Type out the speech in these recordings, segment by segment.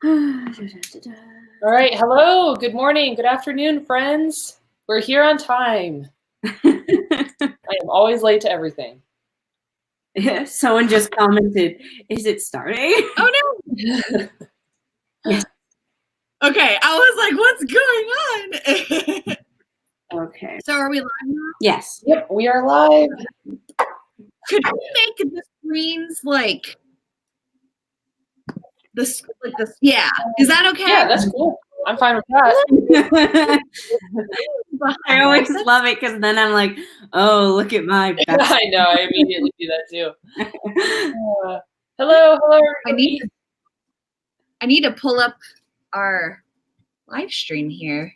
All right. Hello. Good morning. Good afternoon, friends. We're here on time. I am always late to everything. Someone just commented, is it starting? Oh, no. Yes. Okay. I was like, what's going on? Okay. So are we live now? Yes. Yep, we are live. Could we make the screens like this? Yeah. Is that okay? Yeah, that's cool. I'm fine with that. I always love it because then I'm like, oh, look at my back. I know. I immediately do that too. Hello, everybody. I need to pull up our live stream here.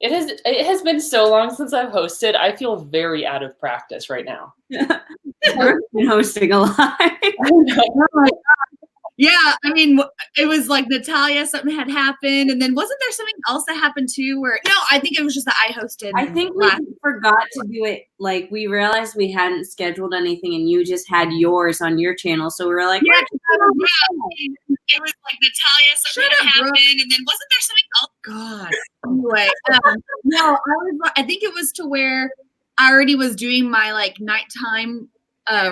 It has been so long since I've hosted. I feel very out of practice right now. Brooke's been hosting a lot. Yeah, I mean, it was like Natalia, something had happened, and then wasn't there something else that happened too? No, I think it was just that I hosted. I think we forgot to do it. Like, we realized we hadn't scheduled anything, and you just had yours on your channel, so we were like, yeah, it was like Natalia, something had happened, and then wasn't there something else? God. Anyway, no, I think it was to where I already was doing my like nighttime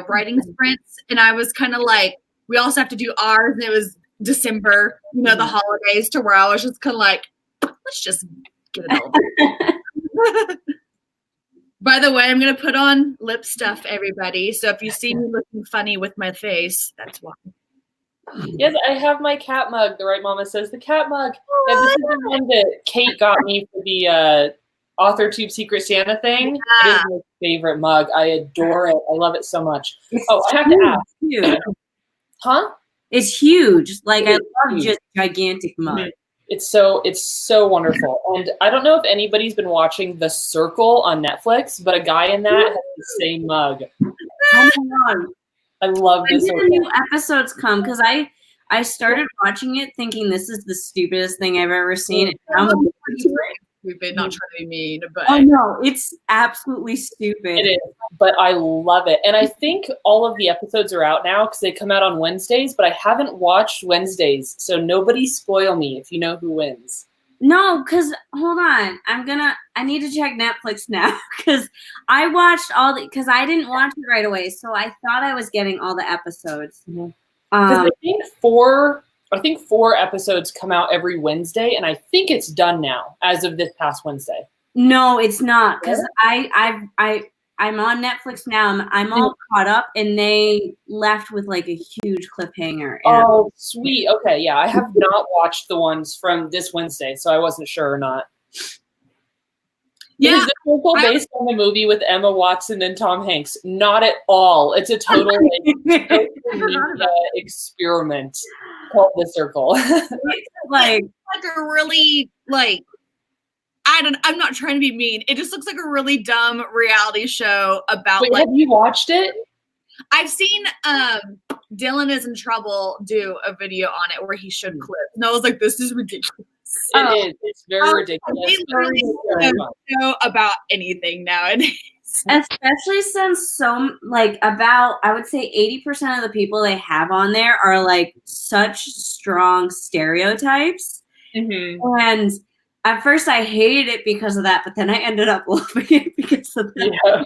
writing sprints, and I was kind of like, we also have to do ours, and it was December, the holidays, to where I was just kind of like, let's just get it over. By the way, I'm going to put on lip stuff, everybody. So if you see me looking funny with my face, that's why. Yes, I have my cat mug. The right mama says the cat mug. Yeah, this is the one that Kate got me for the AuthorTube Secret Santa thing. Yeah. It is my favorite mug. I adore it. I love it so much. I have to ask. Huge. Huh? It's huge. Like, I love just gigantic mug. It's so wonderful. And I don't know if anybody's been watching The Circle on Netflix, but a guy in that has the same mug. Oh my God. I love this. When did the new episodes come? Because I started watching it thinking this is the stupidest thing I've ever seen. I'm stupid, not trying to be mean, but oh no, it's absolutely stupid. It is, but I love it. And I think all of the episodes are out now because they come out on Wednesdays, but I haven't watched Wednesdays, so nobody spoil me if you know who wins. No, because hold on, I need to check Netflix now because I watched because I didn't watch it right away, so I thought I was getting all the episodes. Mm-hmm. I think four episodes come out every Wednesday, and I think it's done now as of this past Wednesday. No, it's not, because I'm on Netflix now. I'm all caught up, and they left with like a huge cliffhanger. Oh, sweet. Okay, yeah, I have not watched the ones from this Wednesday, so I wasn't sure or not. Yeah, is The Circle based on the movie with Emma Watson and Tom Hanks? Not at all. It's a total experiment called The Circle. It's like a really I'm not trying to be mean. It just looks like a really dumb reality show about. Wait, have you watched it? I've seen Dylan Is in Trouble do a video on it where he showed clips, and I was like, "This is ridiculous." It is. It's very ridiculous. They literally don't know about anything nowadays. Especially since I would say 80% of the people they have on there are like such strong stereotypes. Mm-hmm. And at first I hated it because of that, but then I ended up loving it because of that.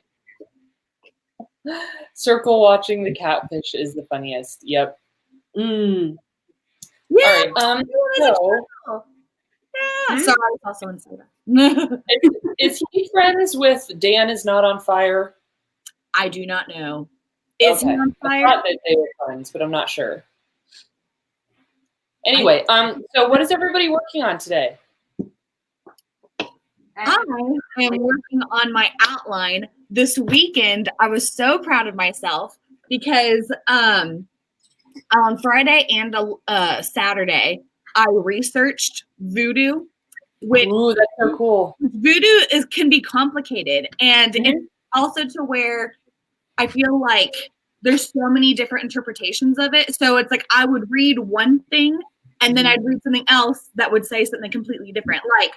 Yeah. Circle watching the catfish is the funniest. Yep. Mm. Yeah. All right. Yeah. Sorry, I saw someone say that. Is he friends with Dan Is Not on Fire? I do not know. Is he on fire? I thought that they were friends, but I'm not sure. Anyway, so what is everybody working on today? I am working on my outline. This weekend, I was so proud of myself because on Friday and Saturday, I researched voodoo. Ooh, that's so cool. Voodoo can be complicated, and it's also to where I feel like there's so many different interpretations of it. So it's like I would read one thing, and then I'd read something else that would say something completely different. Like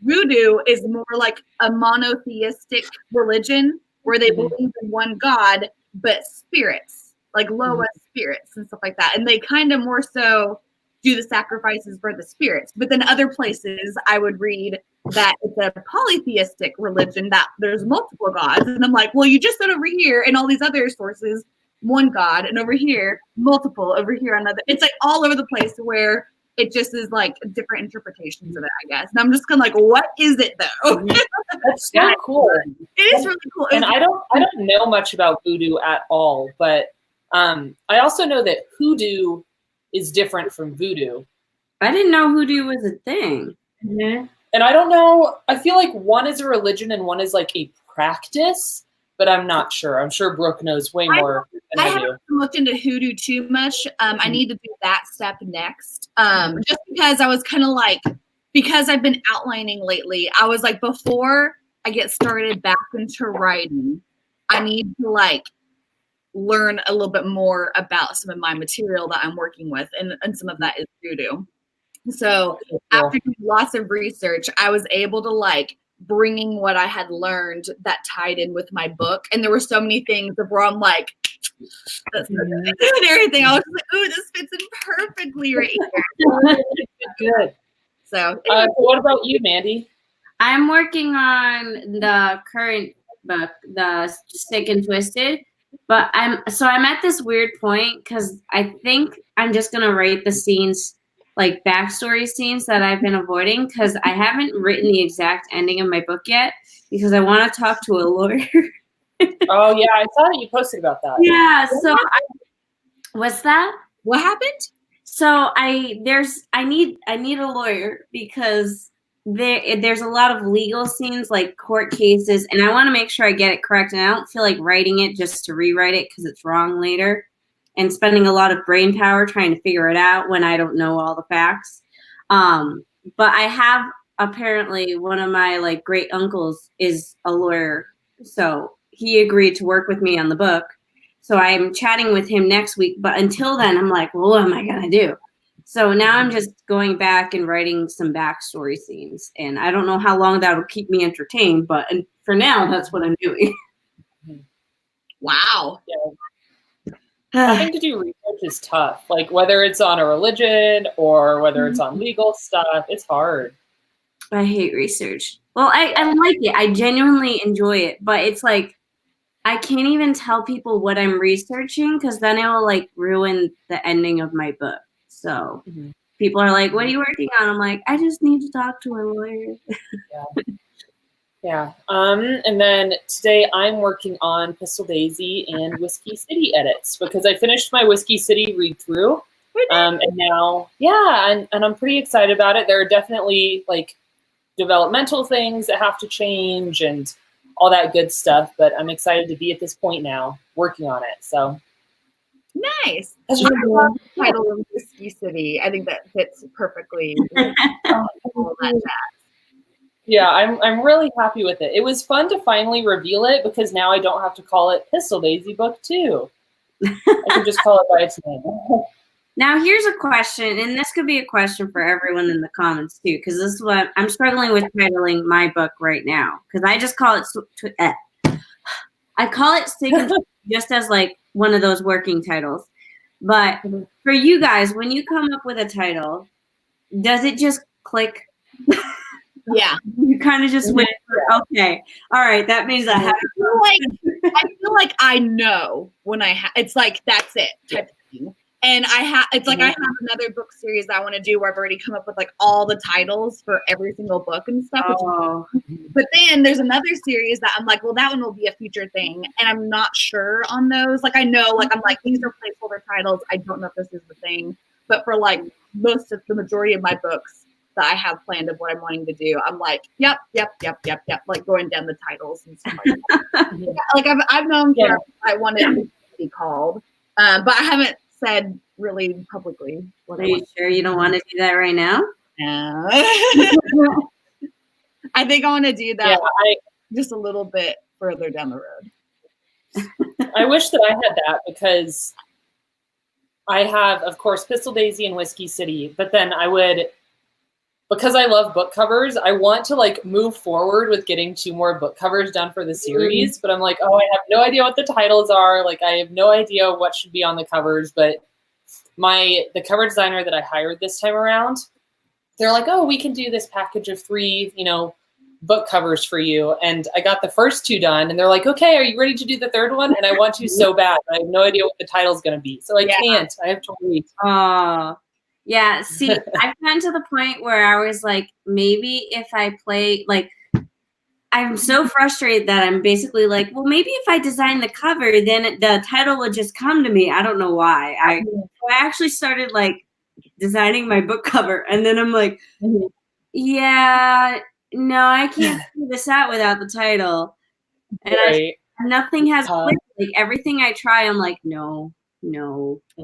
voodoo is more like a monotheistic religion where they believe in one God, but spirits, like Loa spirits and stuff like that. And they kind of more so do the sacrifices for the spirits. But then other places I would read that it's a polytheistic religion, that there's multiple gods. And I'm like, well, you just said over here in all these other sources, one God, and over here, multiple, over here, another. It's like all over the place where it just is like different interpretations of it, I guess. And I'm just kind of like, what is it though? That's so cool. It is really cool. And I don't know much about voodoo at all, but I also know that hoodoo is different from voodoo. I didn't know hoodoo was a thing. Mm-hmm. And I don't know, I feel like one is a religion and one is like a practice, but I'm not sure. I'm sure Brooke knows way more than I do. Haven't looked into hoodoo too much. I need to do that step next. Just because I was kind of like, because I've been outlining lately, I was like, before I get started back into writing, I need to like learn a little bit more about some of my material that I'm working with, and some of that is voodoo. So after doing lots of research, I was able to like bringing what I had learned that tied in with my book. And there were so many things where I'm like, that's and everything. I was like, ooh, this fits in perfectly right here. Good. So what about you, Mandi? I'm working on the current book, the Sick and Twisted, but I'm at this weird point because I think I'm just gonna write the scenes, like backstory scenes that I've been avoiding, because I haven't written the exact ending of my book yet because I want to talk to a lawyer. Oh yeah, I saw that you posted about that. Yeah. So what's that? What happened? So I need a lawyer because there's a lot of legal scenes, like court cases, and I want to make sure I get it correct. And I don't feel like writing it just to rewrite it because it's wrong later, and spending a lot of brain power trying to figure it out when I don't know all the facts. But I have, apparently one of my like great uncles is a lawyer, so he agreed to work with me on the book. So I'm chatting with him next week. But until then, I'm like, well, what am I going to do? So now I'm just going back and writing some backstory scenes. And I don't know how long that'll keep me entertained. But for now, that's what I'm doing. Wow. Yeah. Having to do research is tough. Like whether it's on a religion or whether it's on legal stuff, it's hard. I hate research. Well, I like it. I genuinely enjoy it. But it's like, I can't even tell people what I'm researching because then it will like ruin the ending of my book. So people are like, what are you working on? I'm like, I just need to talk to a lawyer. Yeah. And then today I'm working on Pistol Daisy and Whiskey City edits because I finished my Whiskey City read through. And now, and I'm pretty excited about it. There are definitely like developmental things that have to change and all that good stuff, but I'm excited to be at this point now working on it. So nice. I love the title of Whiskey City. I think that fits perfectly. Yeah, I'm really happy with it. It was fun to finally reveal it because now I don't have to call it Pistol Daisy Book 2. I can just call it by its name. Now, here's a question, and this could be a question for everyone in the comments, too, because this is what I'm struggling with titling my book right now, because I just call it I call it Sick and Twisted just as, like, one of those working titles. But for you guys, when you come up with a title, does it just click? Yeah. You kind of just went, okay, all right, that means I have I feel like I know when it's like, that's it type of thing. And I have another book series that I want to do where I've already come up with like all the titles for every single book and stuff. But then there's another series that I'm like, well, that one will be a future thing. And I'm not sure on those. Like I know, like I'm like, these are placeholder titles. I don't know if this is the thing. But for like most of the majority of my books that I have planned of what I'm wanting to do, I'm like, yep. Like going down the titles and stuff like that. Like I've known what I wanted it to be called. But I haven't said really publicly. Are you sure you don't want to do that right now? No. I think I want to do that just a little bit further down the road. I wish that I had that because I have, of course, Pistol Daisy and Whiskey City, but then because I love book covers, I want to like move forward with getting 2 more book covers done for the series. But I'm like, I have no idea what the titles are. Like I have no idea what should be on the covers, but the cover designer that I hired this time around, they're like, oh, we can do this package of 3, book covers for you. And I got the first 2 done, and they're like, okay, are you ready to do the 3rd one? And I want to so bad. I have no idea what the title's going to be. So I can't. I have to wait. Yeah. See, I've gotten to the point where I was like, maybe if I play, like, I'm so frustrated that I'm basically like, well, maybe if I design the cover, then the title would just come to me. I don't know why. I actually started like designing my book cover, and then I'm like, yeah, no, I can't figure this out without the title. And nothing has clicked. Like everything I try, I'm like, no.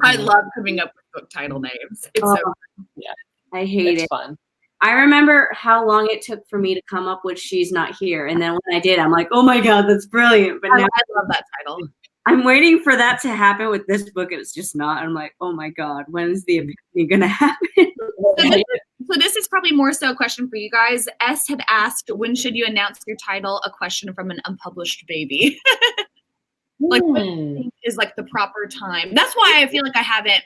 I love coming up with book title names. It's so fun. Yeah, I hate it. Fun. I remember how long it took for me to come up with She's Not Here. And then when I did, I'm like, oh my God, that's brilliant. But now I love that title. I'm waiting for that to happen with this book, and it's just not. I'm like, oh my God, when is the epiphany going to happen? So this is probably more so a question for you guys. S had asked, when should you announce your title? A question from an unpublished baby. Like, what do you think is like the proper time? That's why I feel like I haven't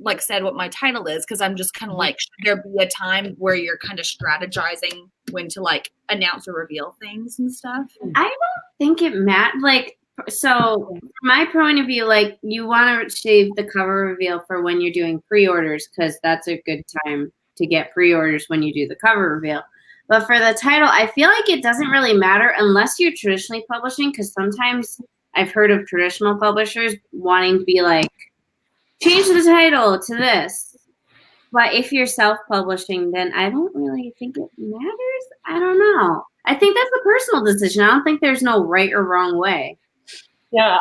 like said what my title is, because I'm just kind of like, should there be a time where you're kind of strategizing when to like announce or reveal things and stuff? I don't think it matters. Like, so from my point of view, like you want to save the cover reveal for when you're doing pre-orders, because that's a good time to get pre-orders when you do the cover reveal. But for the title, I feel like it doesn't really matter unless you're traditionally publishing, because sometimes I've heard of traditional publishers wanting to be like, change the title to this. But if you're self-publishing, then I don't really think it matters. I don't know. I think that's a personal decision. I don't think there's no right or wrong way. Yeah,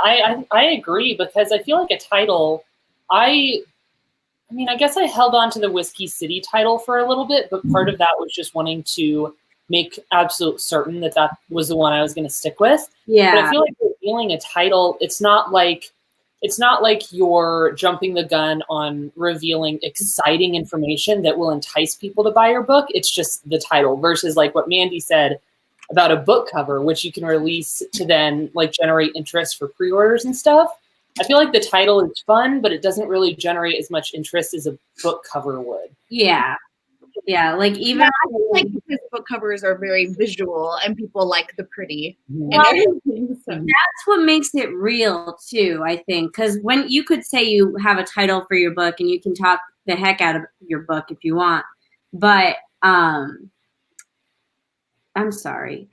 I agree, because I feel like a title, I guess I held on to the Whiskey City title for a little bit, but part of that was just wanting to make absolute certain that that was the one I was going to stick with. Yeah. But I feel like revealing a title, it's not like you're jumping the gun on revealing exciting information that will entice people to buy your book. It's just the title, versus like what Mandi said about a book cover, which you can release to then like generate interest for pre-orders and stuff. I feel like the title is fun, but it doesn't really generate as much interest as a book cover would. Yeah. Yeah, like even I feel like because book covers are very visual and people like the pretty and everything. So. That's what makes it real too, I think. Because when you could say you have a title for your book and you can talk the heck out of your book if you want, but I'm sorry,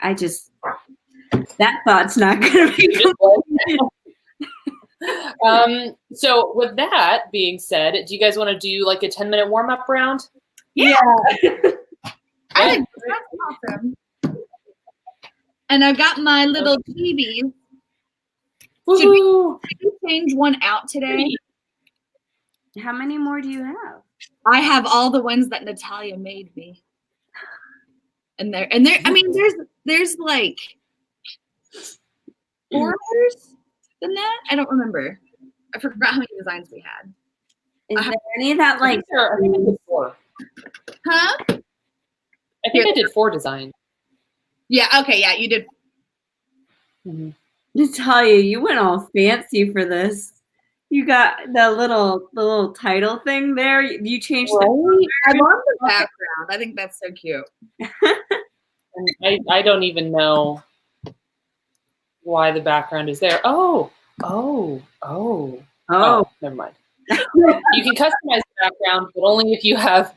that thought's not going to be. So with that being said, do you guys want to do like a 10-minute warm-up round? Yeah. I think that's awesome. And I've got my little TV. Should we change one out today? How many more do you have? I have all the ones that Natalia made me. And there I mean there's like 4 others than that. I don't remember. I forgot how many designs we had. Is there any that like I think I did 4. Huh? I think I did 4 designs. Yeah, okay, yeah, you did. Natalia, you went all fancy for this. You got the little title thing there. You changed the I love the background. I think that's so cute. I don't even know why the background is there. Oh, never mind. You can customize the background, but only if you have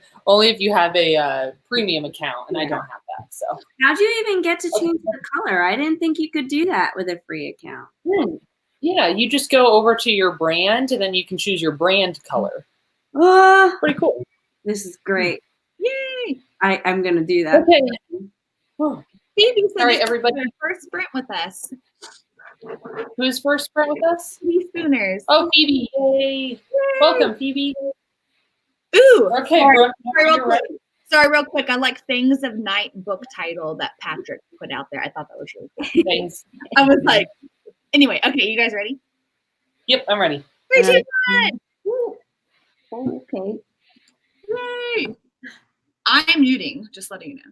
a premium account, and I don't have that. So how'd you even get to change the color? I didn't think you could do that with a free account. Yeah, you just go over to your brand, and then you can choose your brand color. Pretty cool. This is great. Yay! I'm gonna do that. Okay. Phoebe said, all right, everybody. First sprint with us. Who's first sprint with us? Phoebe Spooners. Oh, Phoebe! Yay! Welcome, Phoebe. Ooh. Okay, Sorry, real quick. I like Things of Night book title that Patrick put out there. I thought that was really cool. Thanks. I was like, anyway. Okay, you guys ready? Yep, I'm ready. 3, 2, 1. Okay. Yay! I'm muting. Just letting you know.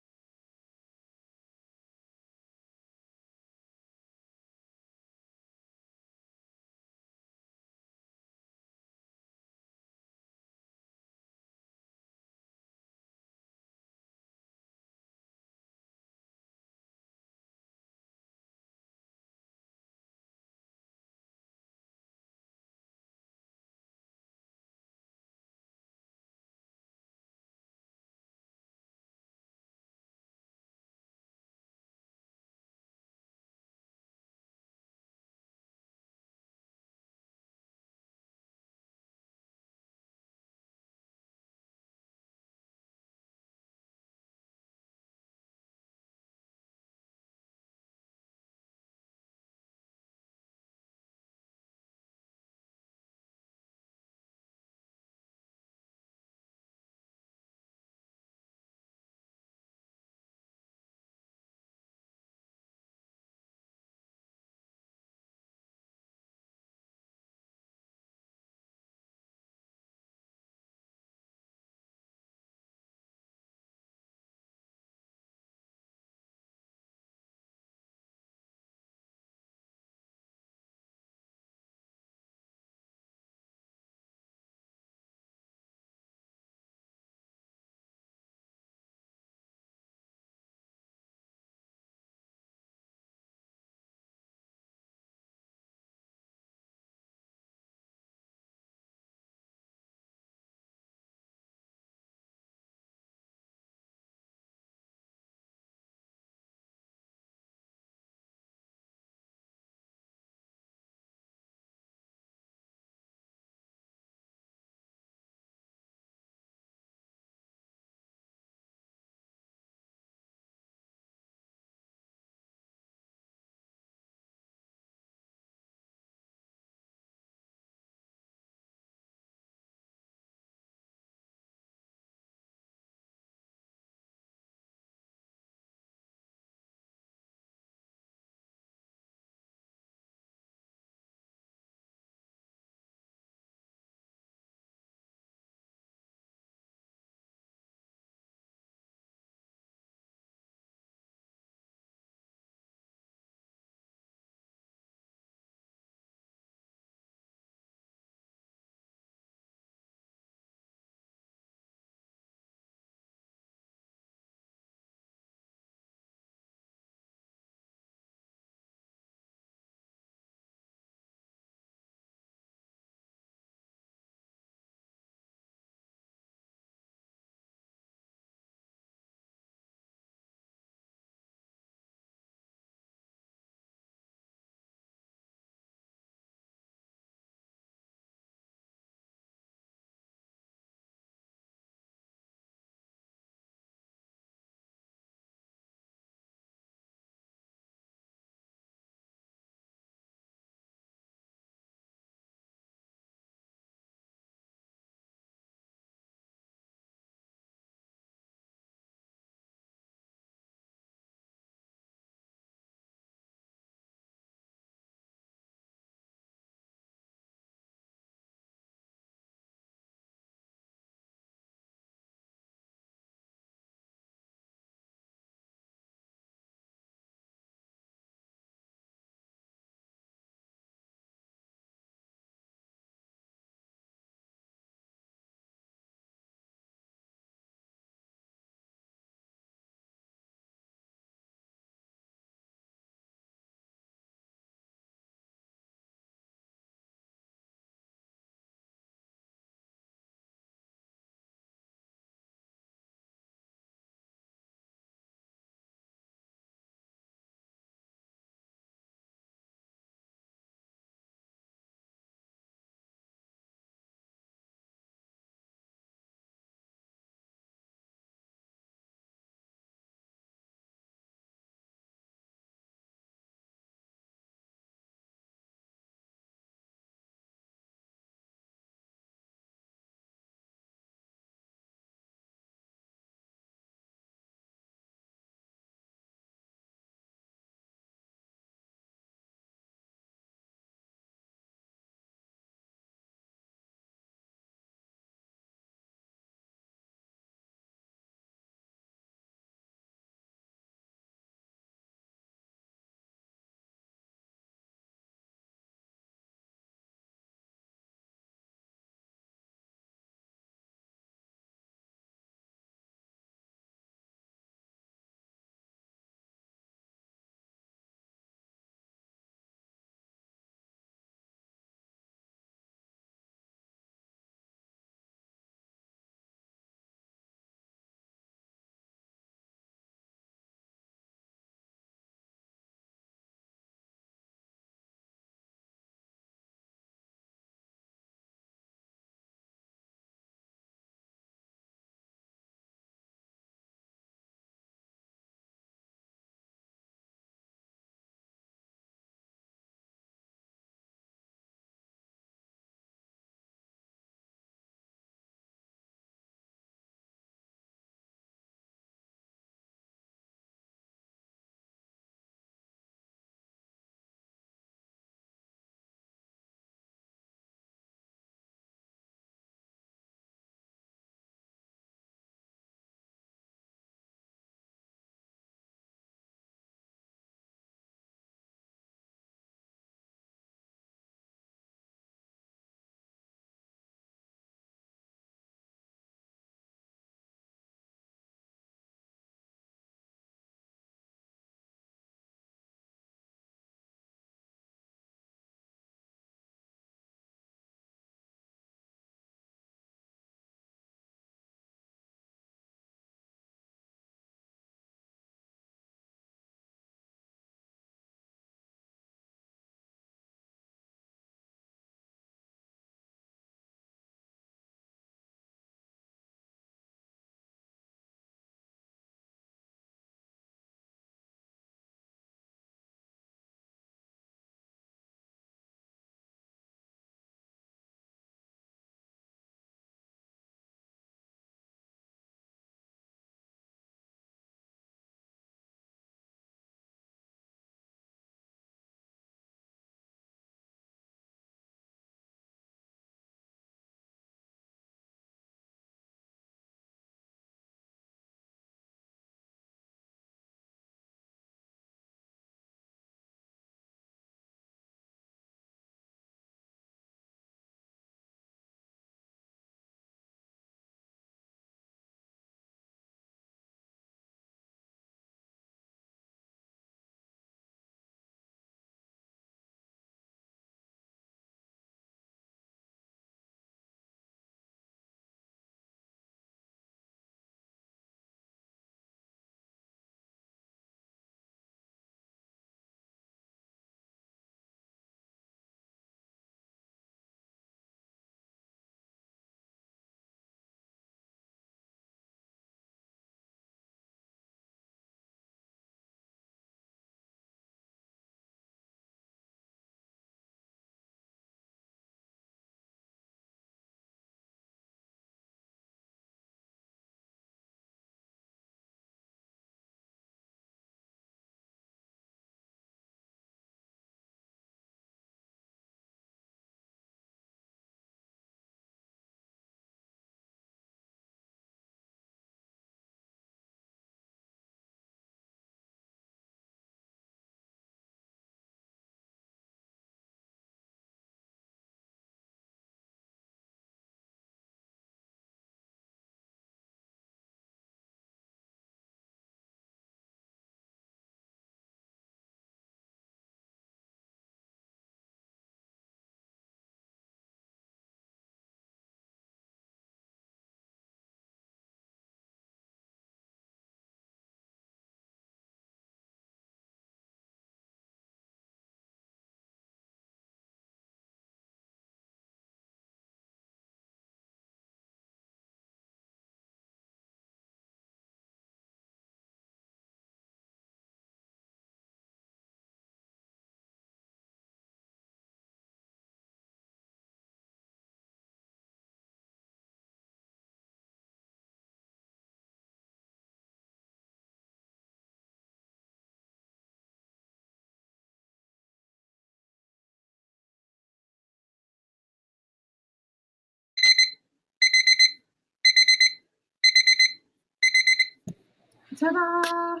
Ta-da!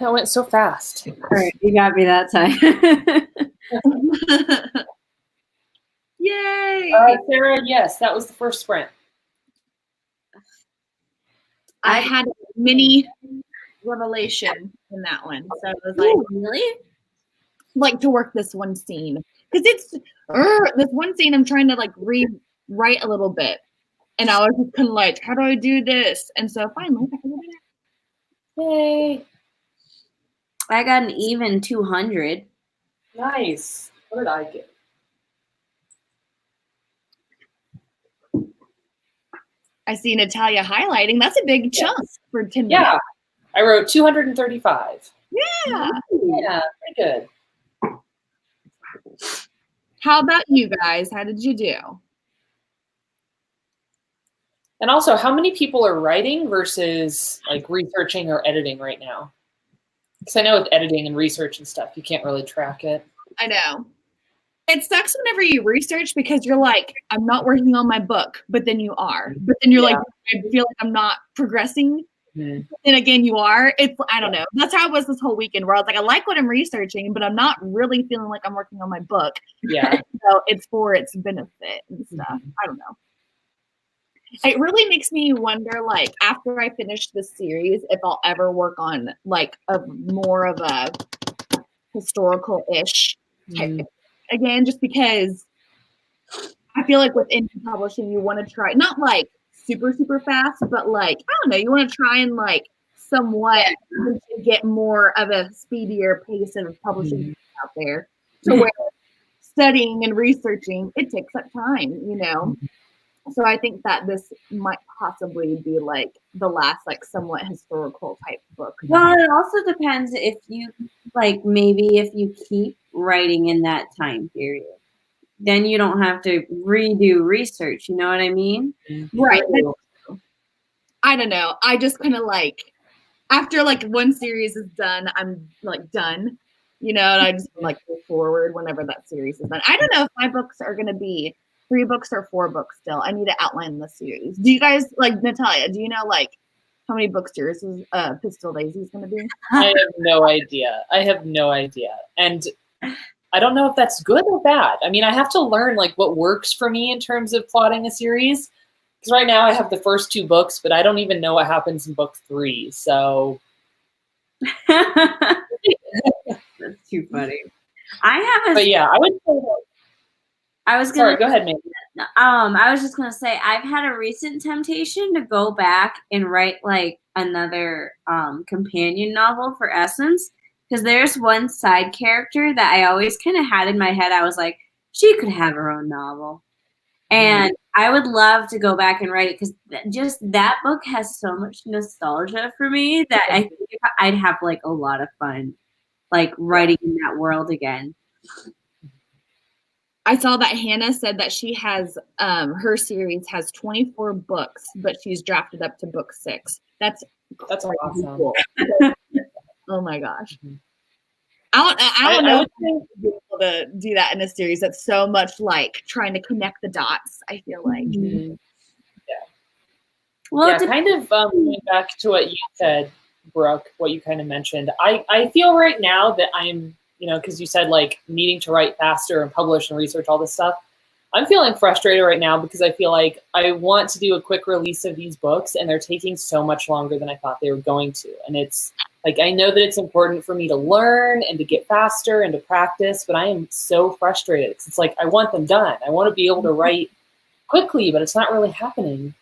That went so fast. All right, you got me that time. Yay! Sarah, yes, that was the first sprint. I had a mini revelation in that one. So it was like, Ooh, really? like to work this one scene. Because it's this one scene I'm trying to like rewrite a little bit. And I was just kind of like, how do I do this? And so finally I figured it out. Yay. I got an even 200. Nice. What did I get? I see Natalia highlighting. That's a big chunk for 10 minutes. Yeah. I wrote 235. Yeah. Yeah, pretty good. How about you guys? How did you do? And also, how many people are writing versus like researching or editing right now? Because I know with editing and research and stuff, you can't really track it. I know. It sucks whenever you research because you're like, I'm not working on my book, but then you are. But then you're like, I feel like I'm not progressing. Mm-hmm. And again, you are. It's, I don't know. That's how it was this whole weekend where I was like, I like what I'm researching, but I'm not really feeling like I'm working on my book. Yeah. So it's for its benefit and stuff. Mm-hmm. I don't know. It really makes me wonder, like, after I finish this series, if I'll ever work on, like, a more of a historical-ish type again, just because I feel like with indie publishing, you want to try, not, like, super, super fast, but, like, I don't know, you want to try and, like, somewhat get more of a speedier pace of publishing out there to where studying and researching, it takes up time, you know? So I think that this might possibly be like the last like somewhat historical type book. Well, it also depends if you like maybe if you keep writing in that time period, then you don't have to redo research. You know what I mean? Right. I don't know. I just kind of like after like one series is done, I'm like done. You know, and I just like go forward whenever that series is done. I don't know if my books are gonna be 3 books or 4 books still. I need to outline the series. Do you guys, like, Natalia, do you know, like, how many books yours is Pistol Daisy is going to be? I have no idea. And I don't know if that's good or bad. I mean, I have to learn, like, what works for me in terms of plotting a series. Because right now I have the first 2 books, but I don't even know what happens in book 3. So. That's too funny. I have a. But yeah, I would say that. Sorry, go ahead, Mandi. I was just gonna say I've had a recent temptation to go back and write like another companion novel for Essence because there's one side character that I always kind of had in my head. I was like, she could have her own novel, and I would love to go back and write it because just that book has so much nostalgia for me that I think I'd have like a lot of fun, like writing in that world again. I saw that Hannah said that she has her series has 24 books, but she's drafted up to book 6. That's awesome. Cool. Oh my gosh. I don't know if you'll be able to do that in a series that's so much like trying to connect the dots, I feel like. Mm-hmm. Yeah. Well, yeah, kind of going back to what you said, Brooke, what you kind of mentioned. I feel right now that I'm, you know, because you said like needing to write faster and publish and research all this stuff. I'm feeling frustrated right now because I feel like I want to do a quick release of these books and they're taking so much longer than I thought they were going to. And it's like, I know that it's important for me to learn and to get faster and to practice, but I am so frustrated because it's like, I want them done. I want to be able to write quickly, but it's not really happening.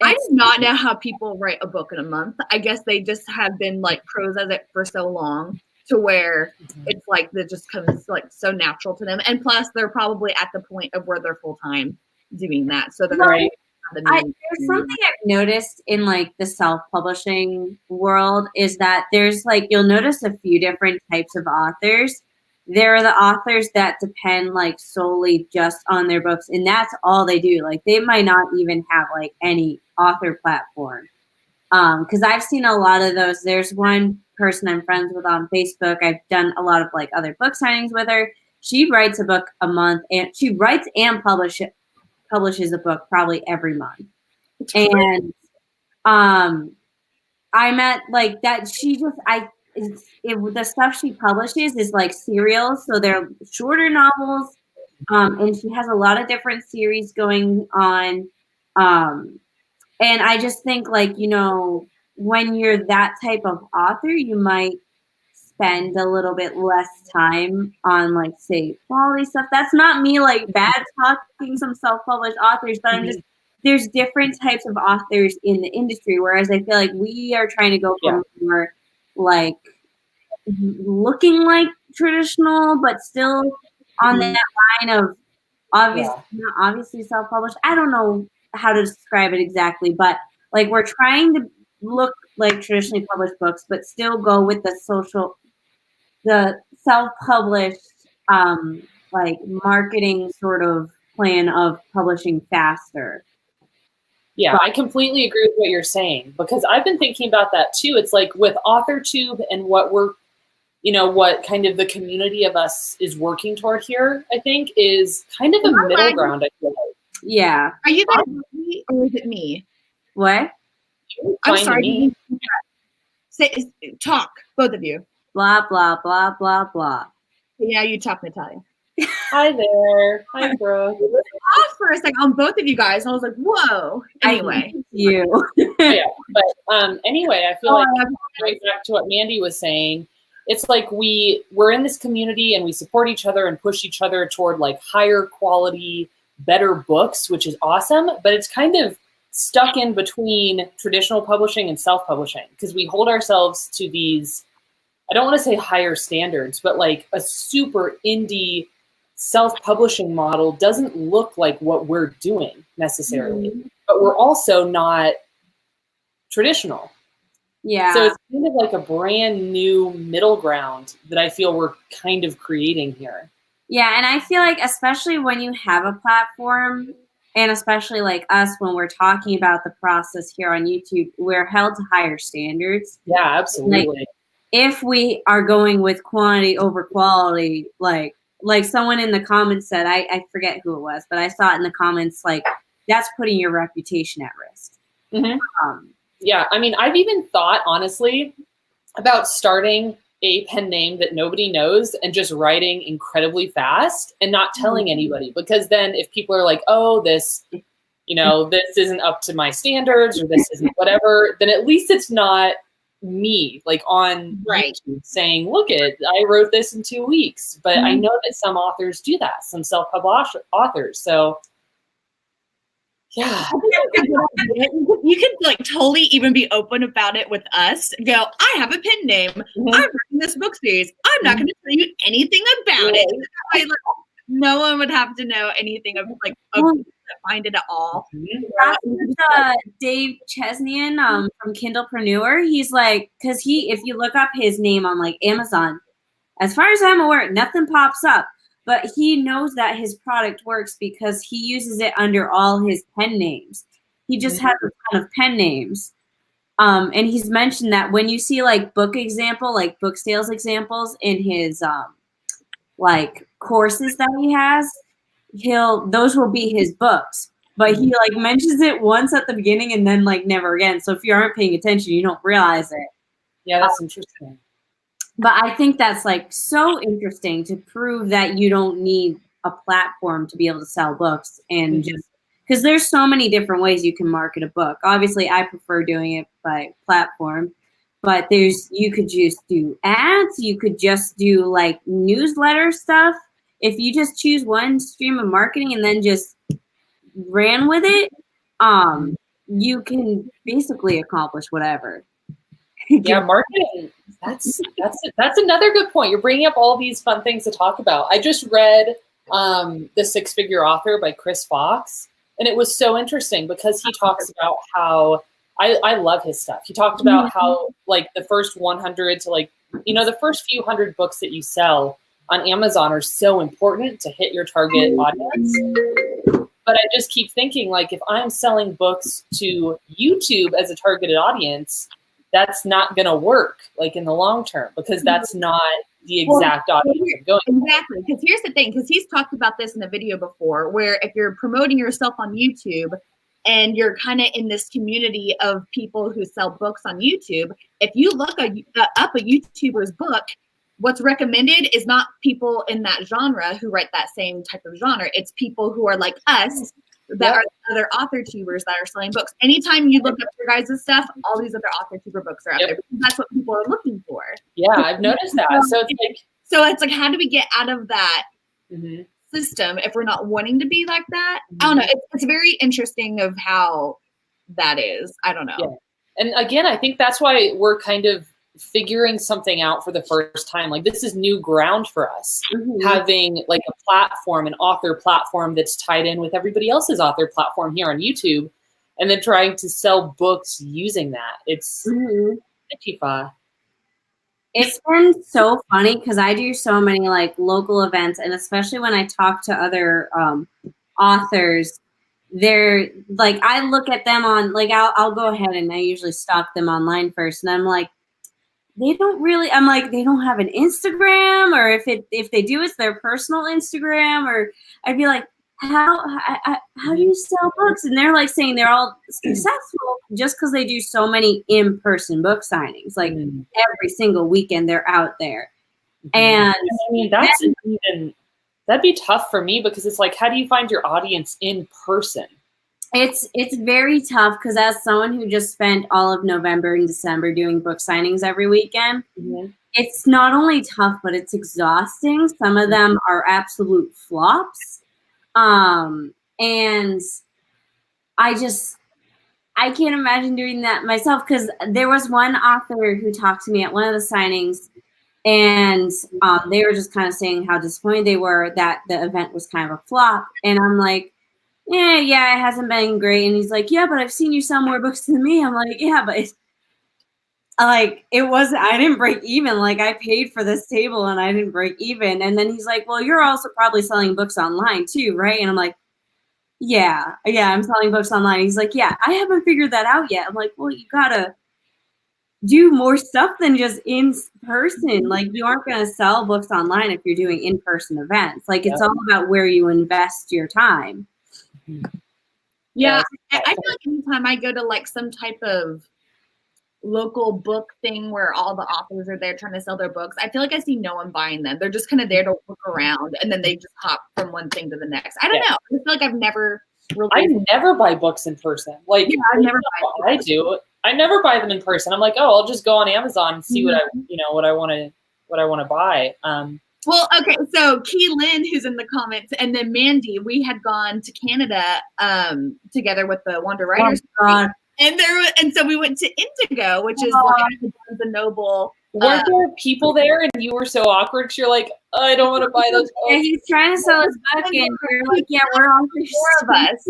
I do not know how people write a book in a month. I guess they just have been like pros at it for so long to where it's like that just comes like so natural to them. And plus they're probably at the point of where they're full time doing that. So they're right. There's something I've noticed in like the self-publishing world is that there's like, you'll notice a few different types of authors. There are the authors that depend like solely just on their books and that's all they do. Like they might not even have like any author platform. Because I've seen a lot of those. There's one person I'm friends with on Facebook. I've done a lot of like other book signings with her. She writes a book a month and she writes and publishes a book probably every month. And I met like that. She just the stuff she publishes is like serials, so they're shorter novels, and she has a lot of different series going on, and I just think like when you're that type of author, you might spend a little bit less time on like say quality stuff. That's not me like bad talking some self-published authors, but I'm just there's different types of authors in the industry, whereas I feel like we are trying to go for more like looking like traditional, but still on that line of obviously self-published. I don't know how to describe it exactly, but like we're trying to look like traditionally published books, but still go with the self-published like marketing sort of plan of publishing faster. Yeah, I completely agree with what you're saying, because I've been thinking about that too. It's like with AuthorTube and what we're, what kind of the community of us is working toward here, I think is kind of a middle ground, I feel like. Yeah. Are you guys me or is it me? What? I'm sorry. Say, talk, both of you. Blah, blah, blah, blah, blah. Yeah, you talk, Natalia. Hi there. Hi, Brooke. It was off for a second on both of you guys, and I was like, whoa. Anyway. You. Yeah, but anyway, I feel like right back to what Mandi was saying, it's like we're in this community and we support each other and push each other toward like higher quality, better books, which is awesome, but it's kind of stuck in between traditional publishing and self-publishing because we hold ourselves to these, I don't want to say higher standards, but like a super indie self-publishing model doesn't look like what we're doing necessarily, but we're also not traditional. Yeah. So it's kind of like a brand new middle ground that I feel we're kind of creating here. Yeah, and I feel like especially when you have a platform, and especially like us when we're talking about the process here on YouTube, we're held to higher standards. Yeah, absolutely. Like, if we are going with quantity over quality, like someone in the comments said, I forget who it was, but I saw it in the comments, like that's putting your reputation at risk. Mm-hmm. Yeah, I mean, I've even thought, honestly, about starting a pen name that nobody knows and just writing incredibly fast and not telling anybody. Because then if people are like, oh, this isn't up to my standards or this isn't whatever, then at least it's not me, like on YouTube saying, look I wrote this in 2 weeks. But I know that some authors do that, some self-published authors. So yeah, you could like totally even be open about it with us. Go, I have a pen name. I'm writing this book series. I'm not going to tell you anything about it. Like, no one would have to know anything of find it at all. Dave Chesnian from Kindlepreneur. He's like, because if you look up his name on like Amazon, as far as I'm aware, nothing pops up. But he knows that his product works because he uses it under all his pen names. He just has a ton of pen names. And he's mentioned that when you see like book sales examples in his like courses that he has, those will be his books. But he like mentions it once at the beginning and then like never again. So if you aren't paying attention, you don't realize it. Yeah, that's interesting. But I think that's like so interesting to prove that you don't need a platform to be able to sell books, and just because there's so many different ways you can market a book. Obviously, I prefer doing it by platform, but you could just do ads. You could just do like newsletter stuff. If you just choose one stream of marketing and then just ran with it, you can basically accomplish whatever. Yeah, marketing. That's another good point. You're bringing up all these fun things to talk about. I just read The Six-Figure Author by Chris Fox, and it was so interesting because he talks about how I love his stuff. He talked about how like the first 100 to like the first few hundred books that you sell on Amazon are so important to hit your target audience. But I just keep thinking, like, if I'm selling books to YouTube as a targeted audience, that's not going to work, like, in the long term, because that's not the exact audience I'm going for. Exactly, because here's the thing, because he's talked about this in a video before, where if you're promoting yourself on YouTube, and you're kind of in this community of people who sell books on YouTube. If you look up a YouTuber's book, what's recommended is not people in that genre who write that same type of genre. It's people who are like us that are other author tubers that are selling books. Anytime you look up your guys' stuff, all these other author tuber books are out there. That's what people are looking for. Yeah, I've noticed that. So it's like, how do we get out of that system if we're not wanting to be like that? I don't know. It's very interesting of how that is. I don't know. Yeah. And again, I think that's why we're kind of figuring something out for the first time. Like, this is new ground for us, having like a platform, an author platform that's tied in with everybody else's author platform here on YouTube, and then trying to sell books using that. It's It's been so funny because I do so many like local events, and especially when I talk to other authors, they're like, I look at them on like, I'll go ahead and I usually stalk them online first, and I'm like, they don't really, I'm like, they don't have an Instagram, or if they do, it's their personal Instagram, or I'd be like, how do you sell books? And they're like saying they're all successful just because they do so many in-person book signings. Like every single weekend they're out there. And I mean, that'd be tough for me, because it's like, how do you find your audience in person? It's very tough, because as someone who just spent all of November and December doing book signings every weekend, it's not only tough, but it's exhausting. Some of them are absolute flops. And I can't imagine doing that myself, because there was one author who talked to me at one of the signings, and they were just kind of saying how disappointed they were that the event was kind of a flop. And I'm like, yeah, it hasn't been great. And he's like, yeah, but I've seen you sell more books than me. I'm like, yeah, but it wasn't, I didn't break even. Like, I paid for this table and I didn't break even. And then he's like, well, you're also probably selling books online too, right? And I'm like, yeah, I'm selling books online. He's like, yeah, I haven't figured that out yet. I'm like, well, you gotta do more stuff than just in person. Like, you aren't going to sell books online if you're doing in-person events. Like, it's all about where you invest your time. Yeah, I feel like anytime I go to like some type of local book thing where all the authors are there trying to sell their books, I feel like I see no one buying them. They're just kind of there to look around, and then they just hop from one thing to the next. I don't know. I feel like I've never really. I never buy books in person. Like, I've never buy. I do. I never buy them in person. I'm like, oh, I'll just go on Amazon and see what I want to buy. Well, okay, so Key Lynn, who's in the comments, and then Mandi, we had gone to Canada together with the Wander Writers. And so we went to Indigo, which is like the Noble. Were there people there and you were so awkward? You're like, oh, I don't want to buy those books. Yeah, he's trying to sell his book, and you're like, yeah, we're all four of us.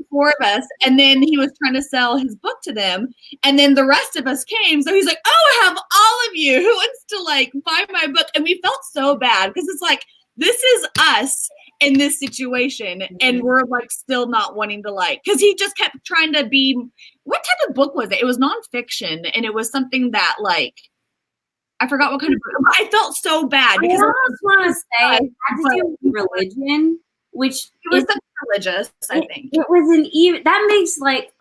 Four of us, and then he was trying to sell his book to them, and then the rest of us came. So he's like, "Oh, I have all of you who wants to like buy my book," and we felt so bad because it's like, this is us in this situation, and we're like still not wanting to like, because he just kept trying to be. What type of book was it? It was nonfiction, and it was something that like. I forgot what kind of book. I felt so bad because I almost want to say it had to do with religion, which it was religious. I think it was an even that makes like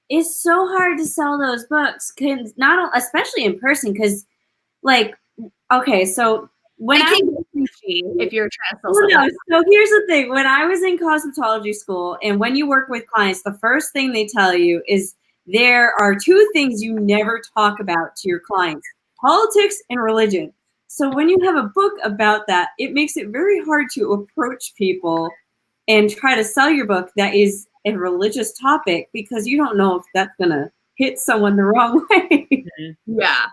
it's so hard to sell those books, cause not especially in person, because like okay, so when if you're trying to sell something. So here's the thing: when I was in cosmetology school, and when you work with clients, the first thing they tell you is there are two things you never talk about to your clients. Politics and religion. So when you have a book about that, it makes it very hard to approach people and try to sell your book that is a religious topic, because you don't know if that's going to hit someone the wrong way. Yeah.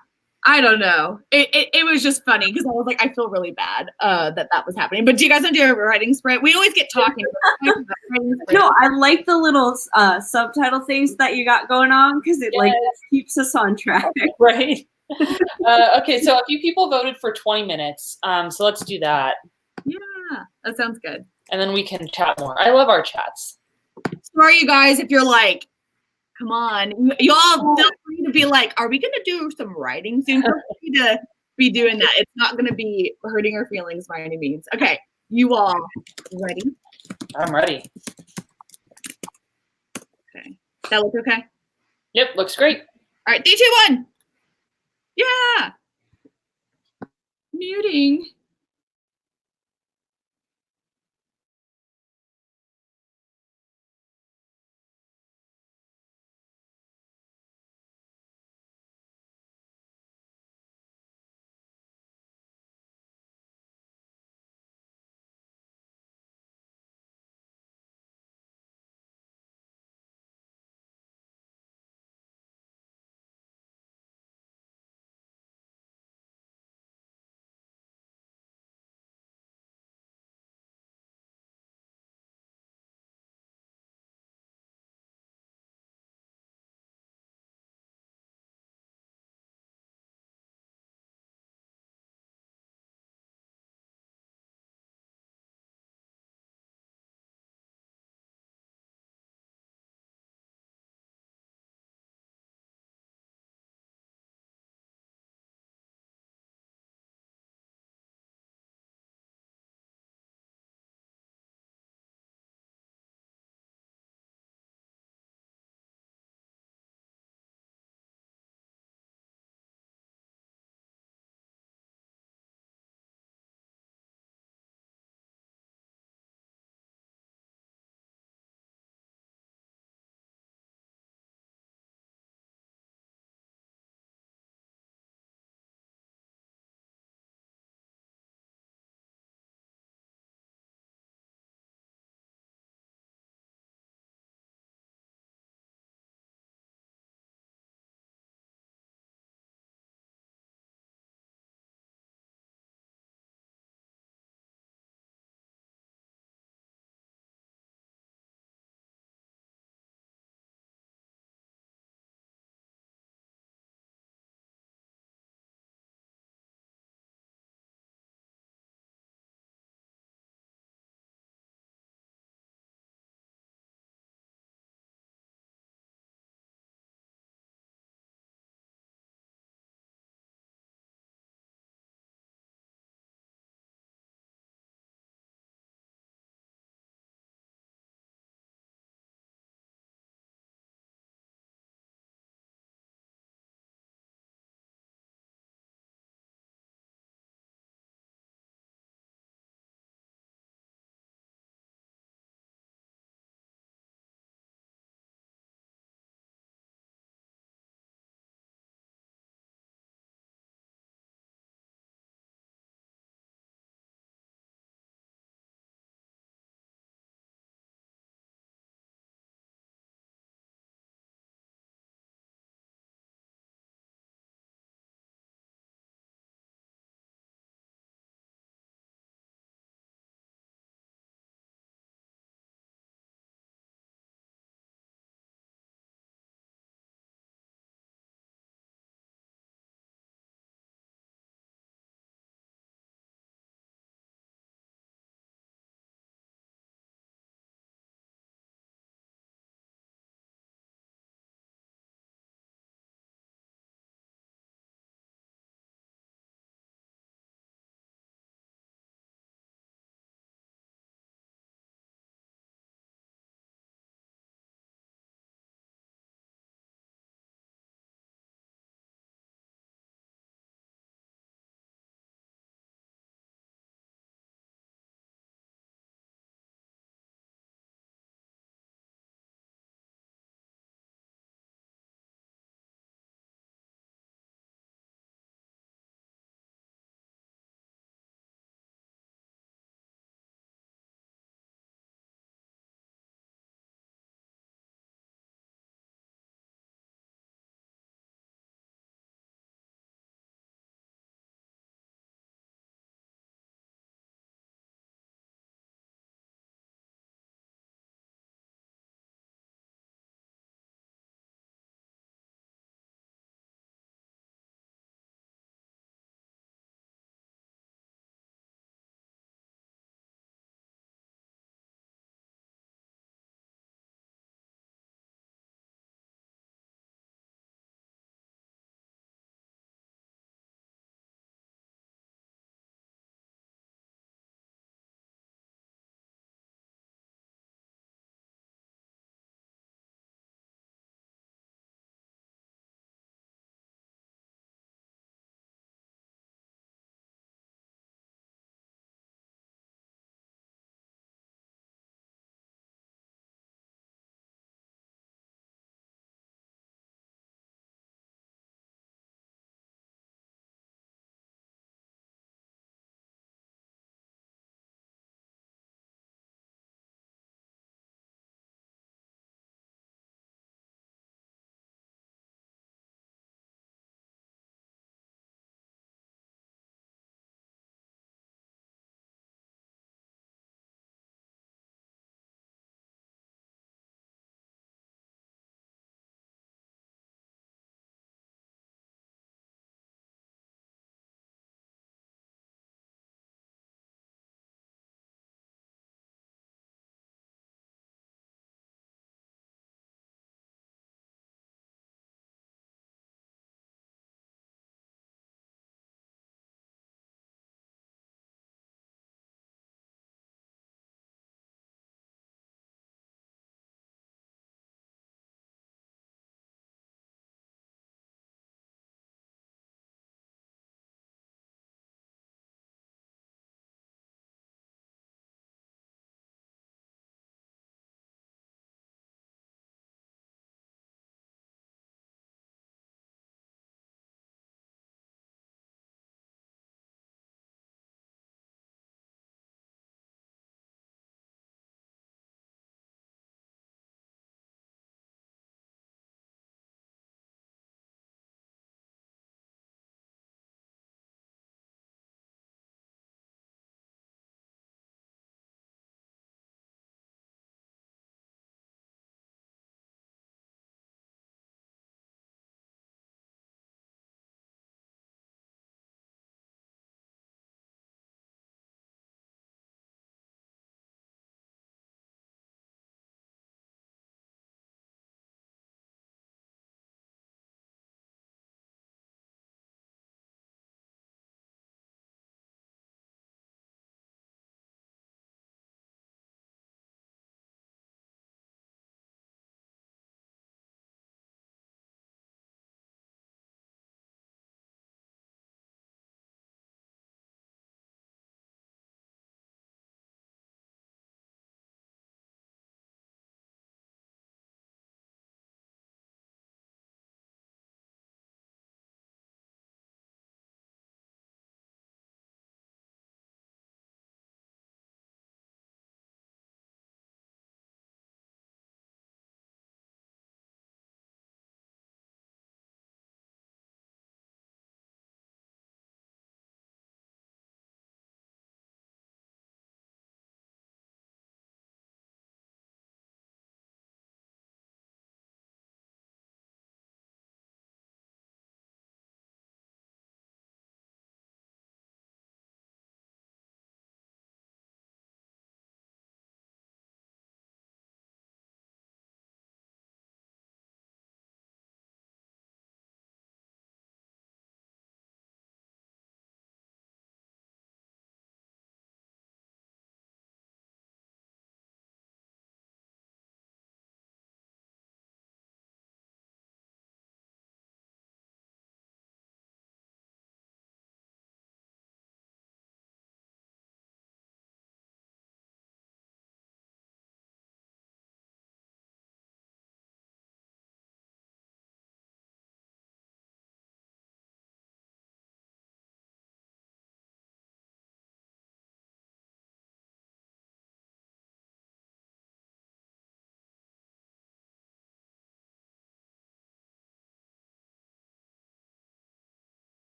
I don't know. It was just funny because I was like, I feel really bad that was happening. But do you guys want to do a writing sprint? We always get talking. No, I like the little subtitle things that you got going on, because it like keeps us on track. Right. Okay, so a few people voted for 20 minutes. So let's do that. Yeah, that sounds good. And then we can chat more. I love our chats. Sorry, you guys, if you're like, come on. Y'all feel free to be like, are we going to do some writing soon? Feel free to be doing that. It's not going to be hurting our feelings by any means. Okay, you all ready? I'm ready. That look okay? Yep, looks great. All right, 3, 2, 1. Yeah. Muting.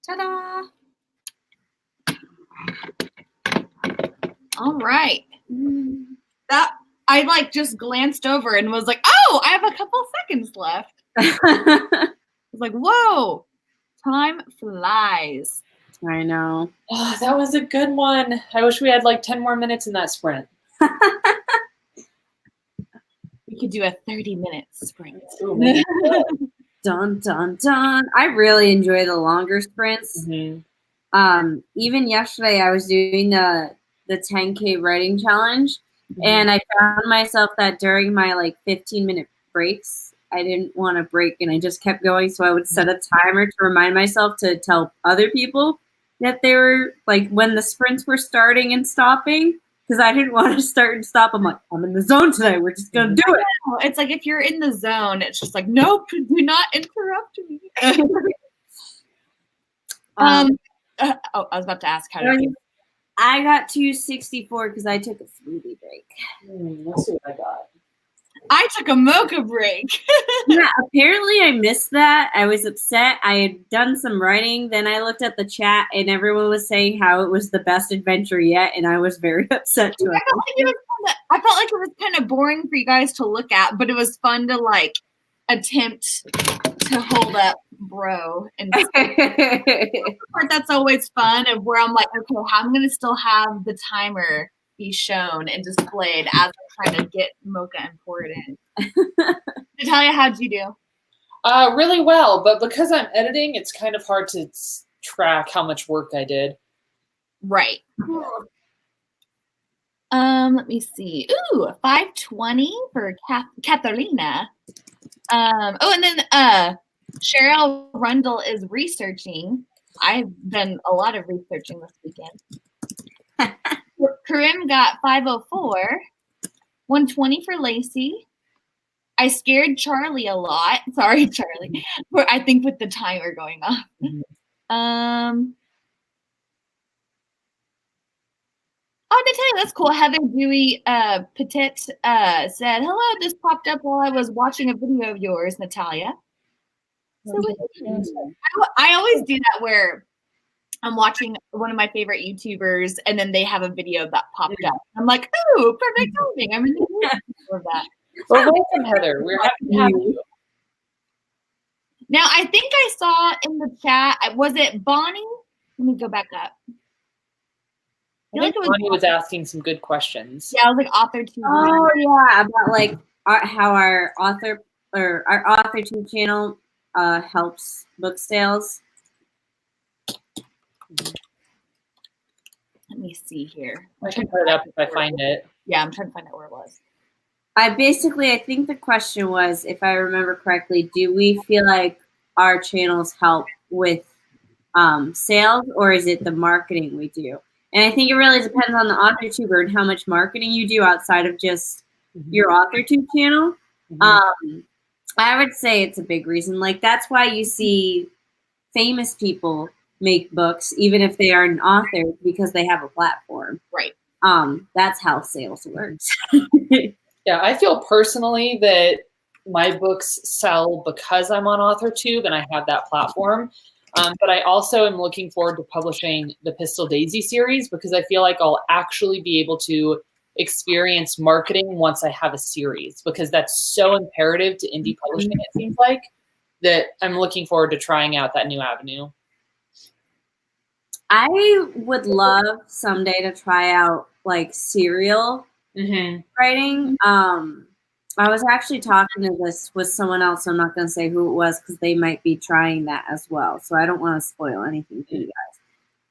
Ta-da! All right. That I like just glanced over and was like, oh, I have a couple seconds left. I was like, whoa, time flies. I know. Oh, that was a good one. I wish we had like 10 more minutes in that sprint. We could do a 30-minute sprint. Dun, dun, dun. I really enjoy the longer sprints. Mm-hmm. Even yesterday, I was doing the 10K writing challenge, and I found myself that during my like 15-minute breaks, I didn't want to break, and I just kept going. So I would set a timer to remind myself to tell other people that they were like when the sprints were starting and stopping, because I didn't want to start and stop. I'm like, I'm in the zone today. We're just gonna do it. It's like if you're in the zone, it's just like, nope, do not interrupt me. I was about to ask how to do. I got 264 because I took a smoothie break. Let's see what I got. I took a mocha break. Yeah, apparently I missed that. I was upset. I had done some writing. Then I looked at the chat and everyone was saying how it was the best adventure yet, and I was very upset too. I felt like it was kind of boring for you guys to look at, but it was fun to like attempt to hold up bro. And that's always fun, of where I'm like, okay, how I'm gonna still have the timer be shown and displayed as I'm trying to get mocha and pour it in. Natalia, how'd you do? Really well, but because I'm editing, it's kind of hard to track how much work I did. Right. Let me see. Ooh, 520 for Catalina. And then Cheryl Rundle is researching. I've done a lot of researching this weekend. Karim got 504. 120 for Lacey. I scared Charlie a lot. Sorry, Charlie. I think with the timer going off. Oh, Natalia, that's cool. Heather Dewey Petit said, hello, this popped up while I was watching a video of yours, Natalia. So I always do that where I'm watching one of my favorite YouTubers and then they have a video that popped up. I'm like, ooh, perfect timing. I'm in the mood for that. Well, welcome, Heather. We're happy to have you. Now, I think I saw in the chat, was it Bonnie? Let me go back up. I think Bonnie was asking some good questions. Yeah, I was like author 2. Oh yeah, about like how our author tube channel helps book sales. Let me see here. I can put it up if I find it. Yeah, I'm trying to find out where it was. I think the question was, if I remember correctly, do we feel like our channels help with sales, or is it the marketing we do? And I think it really depends on the AuthorTuber and how much marketing you do outside of just your AuthorTube channel. I would say it's a big reason. Like, that's why you see famous people make books, even if they aren't authors, because they have a platform. Right. That's how sales works. Yeah, I feel personally that my books sell because I'm on AuthorTube and I have that platform. But I also am looking forward to publishing the Pistol Daisy series because I feel like I'll actually be able to experience marketing once I have a series, because that's so imperative to indie publishing, it seems like, that I'm looking forward to trying out that new avenue. I would love someday to try out like serial writing. I was actually talking to this with someone else. I'm not going to say who it was because they might be trying that as well. So I don't want to spoil anything for you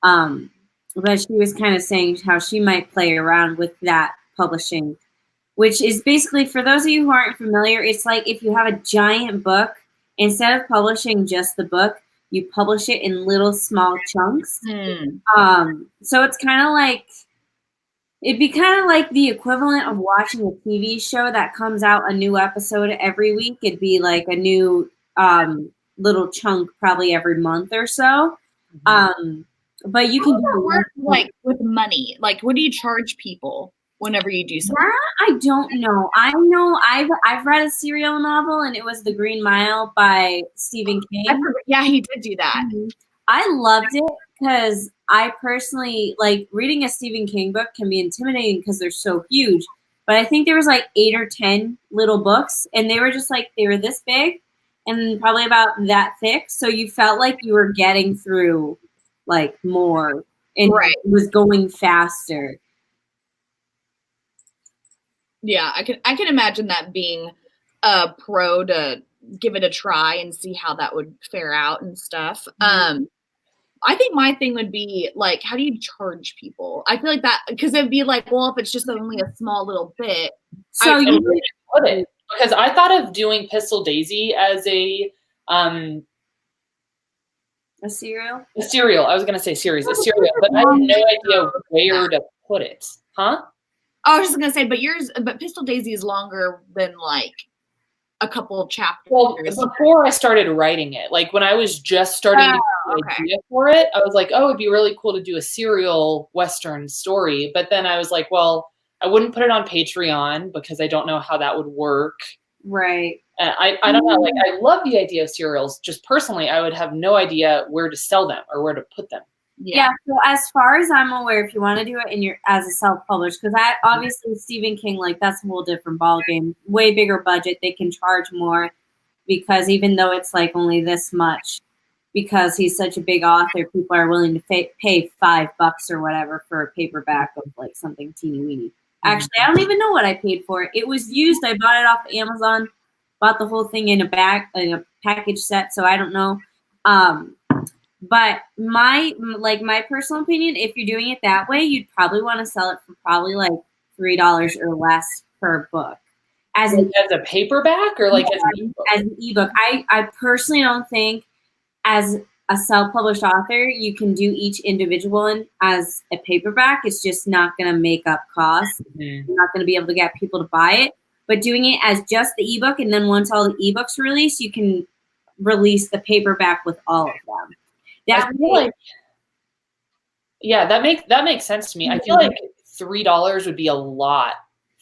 guys. But she was kind of saying how she might play around with that publishing, which is basically, for those of you who aren't familiar, it's like if you have a giant book, instead of publishing just the book, you publish it in little small chunks. So it's kind of like, it'd be kind of like the equivalent of watching a TV show that comes out a new episode every week. It'd be like a new little chunk probably every month or so. But you can do work like with money. Like, what do you charge people whenever you do something? That I don't know. I know I've read a serial novel, and it was The Green Mile by Stephen King. Yeah, he did do that. I loved it because I personally like reading a Stephen King book can be intimidating because they're so huge. But I think there was like 8 or 10 little books, and they were just like they were this big and probably about that thick. So you felt like you were getting through like more and Right. it was going faster. Yeah, I can imagine that being a pro to give it a try and see how that would fare out and stuff. I think my thing would be like, how do you charge people? I feel like that because it'd be like, well, if it's just only a small little bit. So you put it because I thought of doing Pistol Daisy as a cereal. A cereal. I was gonna say series, a cereal, but I had no idea where to put it. Huh? I was just gonna say, but Pistol Daisy is longer than like a couple of chapters. Well, before I started writing it, like when I was just starting to get the idea for it, I was like, oh, it'd be really cool to do a serial Western story. But then I was like, well, I wouldn't put it on Patreon because I don't know how that would work. Right. I don't know. Like, I love the idea of serials. Just personally, I would have no idea where to sell them or where to put them. Yeah. So as far as I'm aware, if you want to do it in your as a self-published, because I obviously Stephen King, like that's a whole different ballgame, way bigger budget. They can charge more because even though it's like only this much, because he's such a big author, people are willing to pay $5 or whatever for a paperback of like something teeny weeny. Actually, I don't even know what I paid for it. It was used. I bought it off Amazon. Bought the whole thing in a package set. So I don't know. But my personal opinion, if you're doing it that way, you'd probably want to sell it for probably like $3 or less per book. As a paperback or like as an ebook. I personally don't think as a self-published author, you can do each individual one as a paperback. It's just not going to make up costs. You're not going to be able to get people to buy it. But doing it as just the ebook, and then once all the ebooks release, you can release the paperback with all of them. That makes sense to me. I feel like $3 would be a lot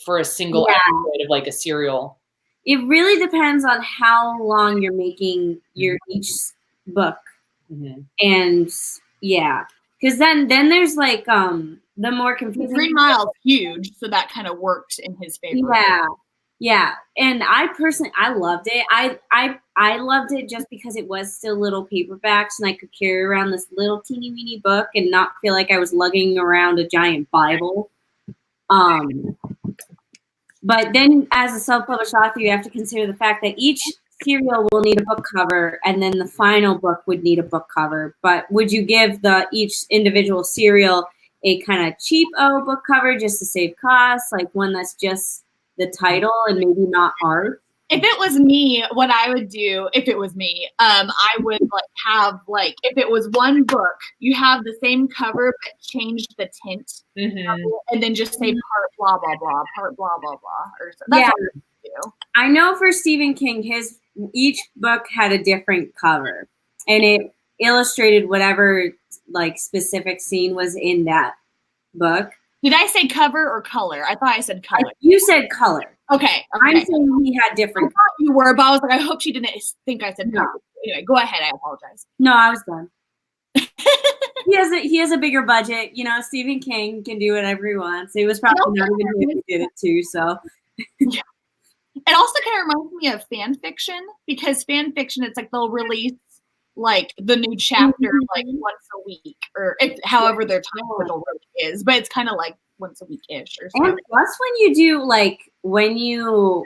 for a single episode of like a serial. It really depends on how long you're making your each book, and because then there's like the more confusing. 3 Miles huge, so that kind of worked in his favor. Yeah, and I personally loved it. I loved it just because it was still little paperbacks, and I could carry around this little teeny weeny book and not feel like I was lugging around a giant Bible. But then, as a self-published author, you have to consider the fact that each serial will need a book cover, and then the final book would need a book cover. But would you give each individual serial a kind of cheap book cover just to save costs, like one that's just the title and maybe not art? If it was me, what I would do, if it was me, I would have if it was one book, you have the same cover but change the tint, and then just say part blah blah blah, part blah blah blah, or something. That's what I would do. I know for Stephen King, each book had a different cover, and it illustrated whatever specific scene was in that book. Did I say cover or color? I thought I said color. You said color. Okay. I'm saying he had different. I thought you were, but I was like, I hope she didn't think I said cover. Anyway, go ahead. I apologize. No, I was done. He has a bigger budget. You know, Stephen King can do whatever he wants. It was probably not even him who did it too. So. Yeah. It also kind of reminds me of fan fiction, because fan fiction, it's like they'll release the new chapter once a week, or however their time schedule really is, but it's kind of like once a week-ish or something. And plus when you do when you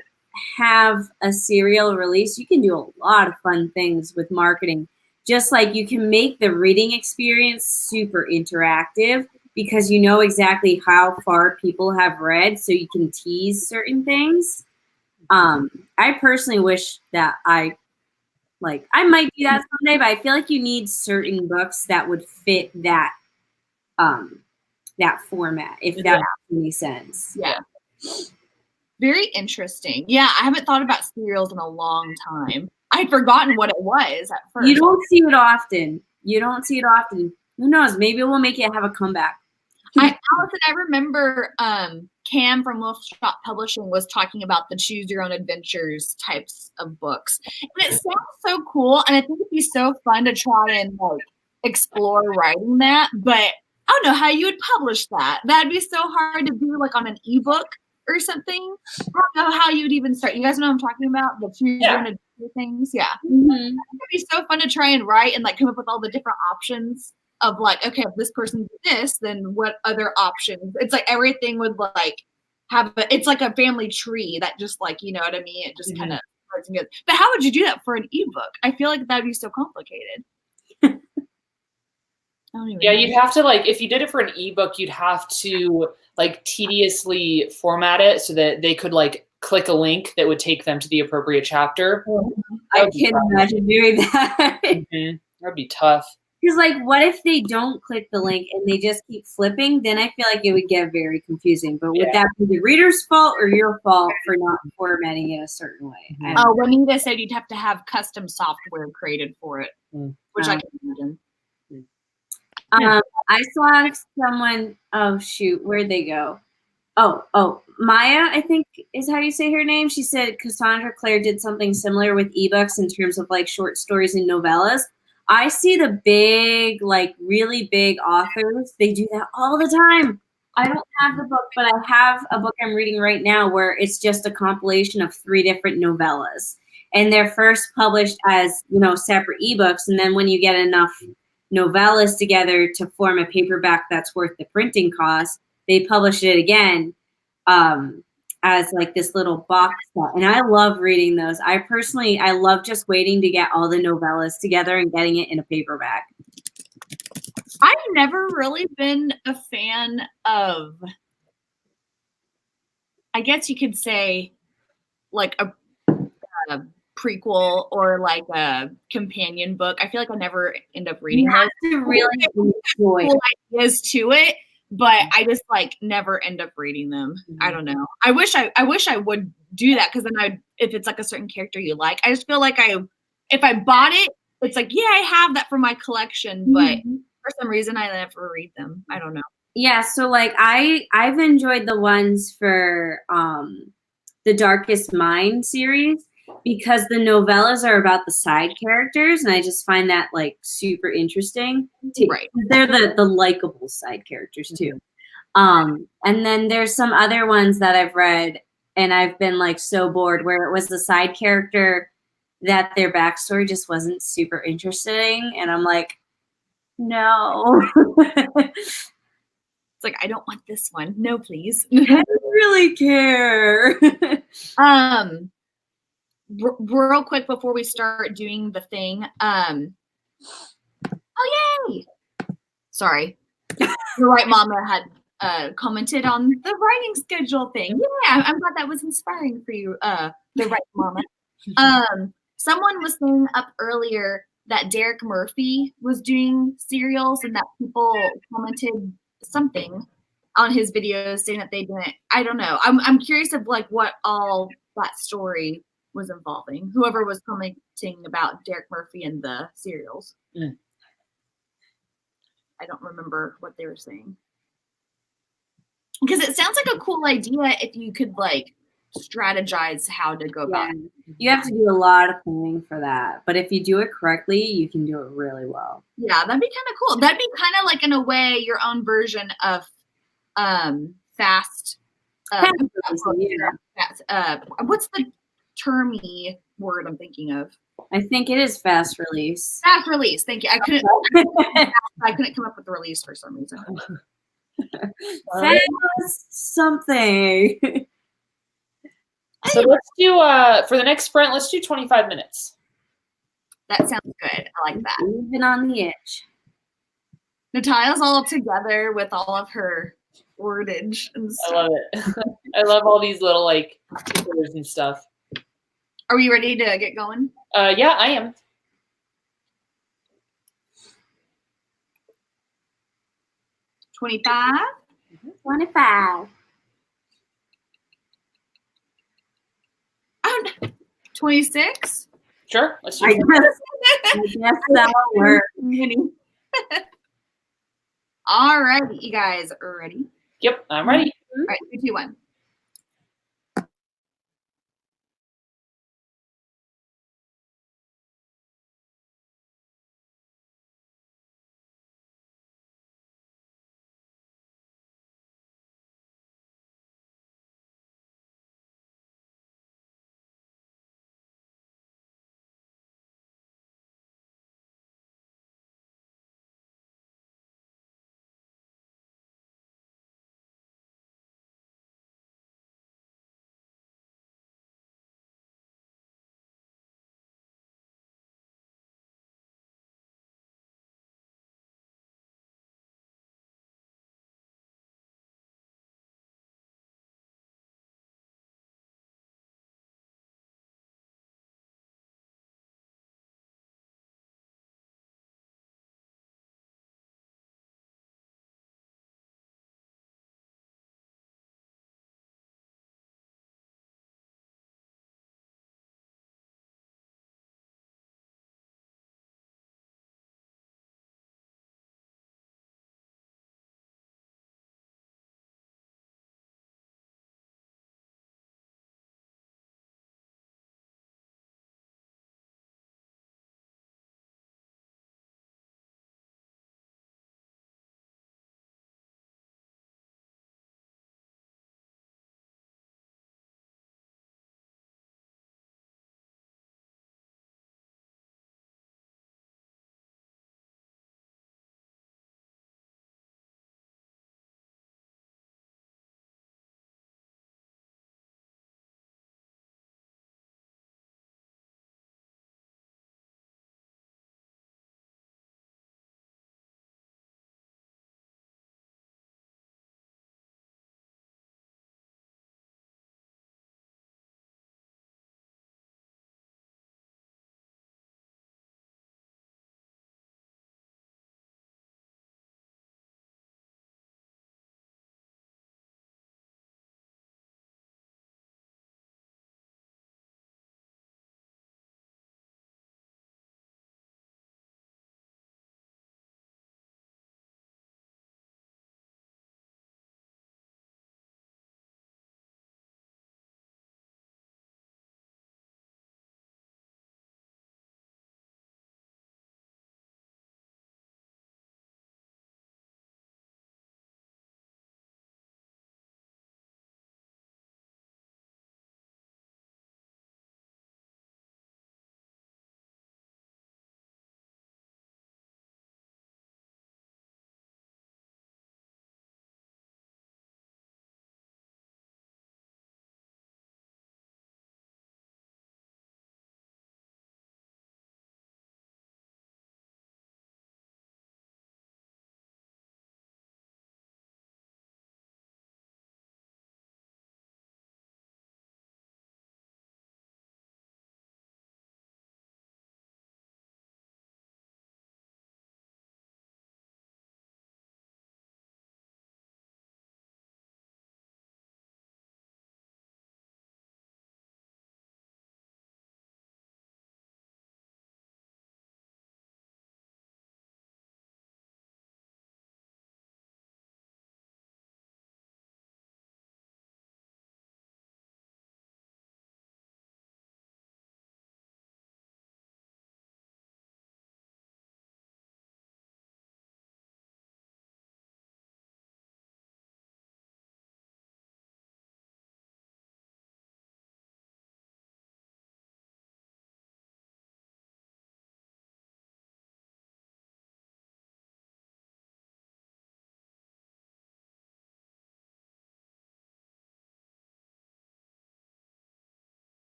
have a serial release, you can do a lot of fun things with marketing. Just like you can make the reading experience super interactive because you know exactly how far people have read, so you can tease certain things. I personally wish that I might do that someday, but I feel like you need certain books that would fit that that format, if that makes any sense. Yeah. Very interesting. Yeah, I haven't thought about serials in a long time. I'd forgotten what it was at first. You don't see it often. Who knows? Maybe we'll make it have a comeback. Allison, I remember Cam from Wolf Shop Publishing was talking about the choose your own adventures types of books. And it sounds so cool. And I think it'd be so fun to try and explore writing that, but I don't know how you would publish that. That'd be so hard to do like on an ebook or something. I don't know how you would even start. You guys know what I'm talking about? The choose your own adventure things. Yeah. Mm-hmm. It'd be so fun to try and write and like come up with all the different options of like, okay, if this person did this, then what other options? It's like everything would like it's like a family tree that just like, you know what I mean? It just kind of starts and goes. But how would you do that for an ebook? I feel like that'd be so complicated. Yeah, you'd have to like, if you did it for an ebook, you'd have to like tediously format it so that they could like click a link that would take them to the appropriate chapter. I can't imagine doing that. That'd be tough. Because like, what if they don't click the link and they just keep flipping? Then I feel like it would get very confusing. But would that be the reader's fault or your fault for not formatting it a certain way? Juanita said you'd have to have custom software created for it, which I can imagine. I saw someone, oh shoot, where'd they go? Oh, Maya, I think is how you say her name. She said Cassandra Clare did something similar with ebooks in terms of like short stories and novellas. I see the big, like really big authors. They do that all the time. I don't have the book, but I have a book I'm reading right now where it's just a compilation of 3 different novellas. And they're first published as, separate ebooks. And then when you get enough novellas together to form a paperback that's worth the printing cost, they publish it again as like this little box set. And I love reading those. I love just waiting to get all the novellas together and getting it in a paperback. I've never really been a fan of, I guess you could say, like a prequel or like a companion book. I feel like I never end up reading those. To really enjoy cool ideas to it, but I just like never end up reading them. I don't know. I wish I would do that, because then if it's like a certain character you like, I just feel like if I bought it, it's like, yeah, I have that for my collection, but for some reason I never read them. I don't know. Yeah, so like I've enjoyed the ones for the Darkest Mind series, because the novellas are about the side characters, and I just find that like super interesting. Right. They're the likable side characters too. And then there's some other ones that I've read and I've been like so bored, where it was the side character that their backstory just wasn't super interesting, and I'm like, no. It's like, I don't want this one. No, please. I don't really care. Real quick before we start doing the thing. Oh, yay! Sorry. You're right, Mama had commented on the writing schedule thing. Yeah, I'm glad that was inspiring for you, the right, Mama. Someone was saying up earlier that Derek Murphy was doing serials, and that people commented something on his videos saying that they didn't. I don't know. I'm curious of like what all that story was involving. Whoever was commenting about Derek Murphy and the serials. I don't remember what they were saying. Because it sounds like a cool idea if you could like strategize how to go about it. You have to do a lot of planning for that. But if you do it correctly, you can do it really well. Yeah, that'd be kind of cool. That'd be kind of like, in a way, your own version of fast. What's the termy word I'm thinking of? I think it is fast release. Fast release. Thank you. I couldn't come up with the release for some reason. Fast something. So let's do for the next sprint, let's do 25 minutes. That sounds good. I like that. Even on the edge. Natalia's all together with all of her wordage and stuff. I love it. I love all these little like stickers and stuff. Are we ready to get going? Yeah, I am. 25? 25. 26? Sure, let's do I it. guess that'll work. All right, you guys are ready? Yep, I'm ready. All right, 3, 2, 1.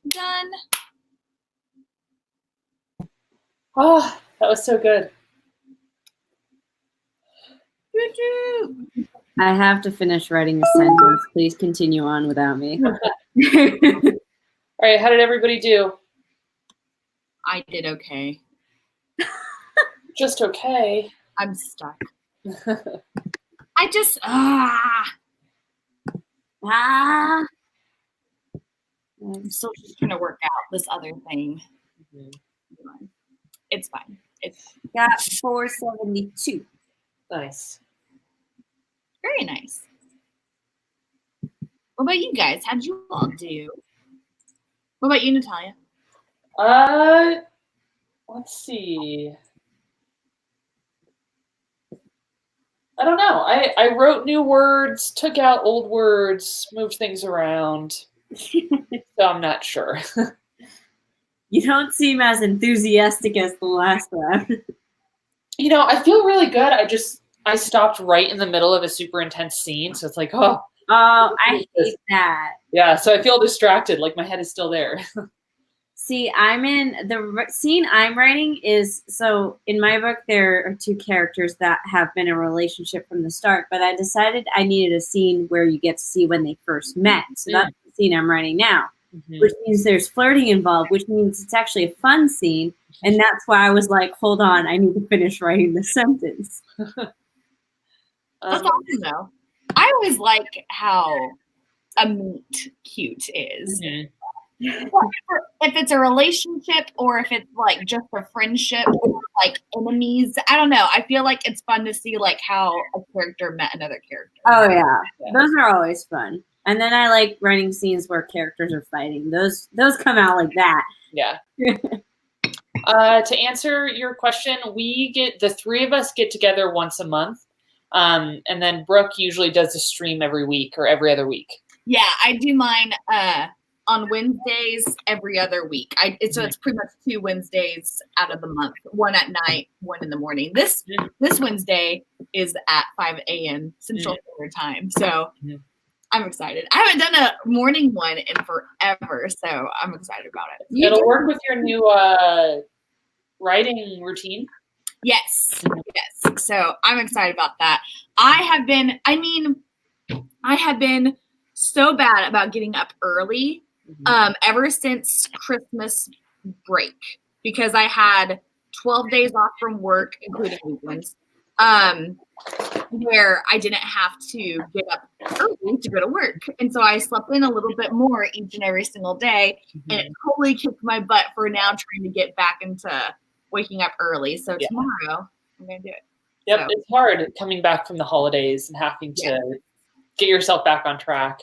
Done. Oh, that was so good. I have to finish writing a sentence. Please continue on without me. All right, how did everybody do? I did okay. Just okay. I'm stuck. I just I'm still just trying to work out this other thing. Mm-hmm. It's fine. It's got 472. Nice. Very nice. What about you guys? How'd you all do? What about you, Natalia? Let's see. I don't know. I wrote new words, took out old words, moved things around. So I'm not sure. You don't seem as enthusiastic as the last one. You know, I feel really good. I stopped right in the middle of a super intense scene, so it's like, oh. Oh, I hate that. Yeah, so I feel distracted, like my head is still there. See, I'm in the scene I'm writing is, so in my book, there are two characters that have been in a relationship from the start, but I decided I needed a scene where you get to see when they first met. So that's the scene I'm writing now, which means there's flirting involved, which means it's actually a fun scene. And that's why I was like, hold on, I need to finish writing the sentence. That's awesome, though. I always like how a meet cute is. If it's a relationship or if it's like just a friendship or like enemies, I don't know. I feel like it's fun to see like how a character met another character. Oh yeah. Those are always fun. And then I like writing scenes where characters are fighting. Those come out like that. Yeah. To answer your question, the three of us get together once a month. And then Brooke usually does a stream every week or every other week. Yeah, I do mine on Wednesdays every other week. So it's pretty much 2 Wednesdays out of the month. One at night, one in the morning. This Wednesday is at 5 a.m. Central Standard Time. So I'm excited. I haven't done a morning one in forever, so I'm excited about it. It'll work with your new writing routine. Yes. So I'm excited about that. I have been so bad about getting up early ever since Christmas break, because I had 12 days off from work, including weekends, where I didn't have to get up early to go to work. And so I slept in a little bit more each and every single day, and it totally kicked my butt for now trying to get back into waking up early. So tomorrow I'm going to do it. Yep, so. It's hard coming back from the holidays and having to get yourself back on track.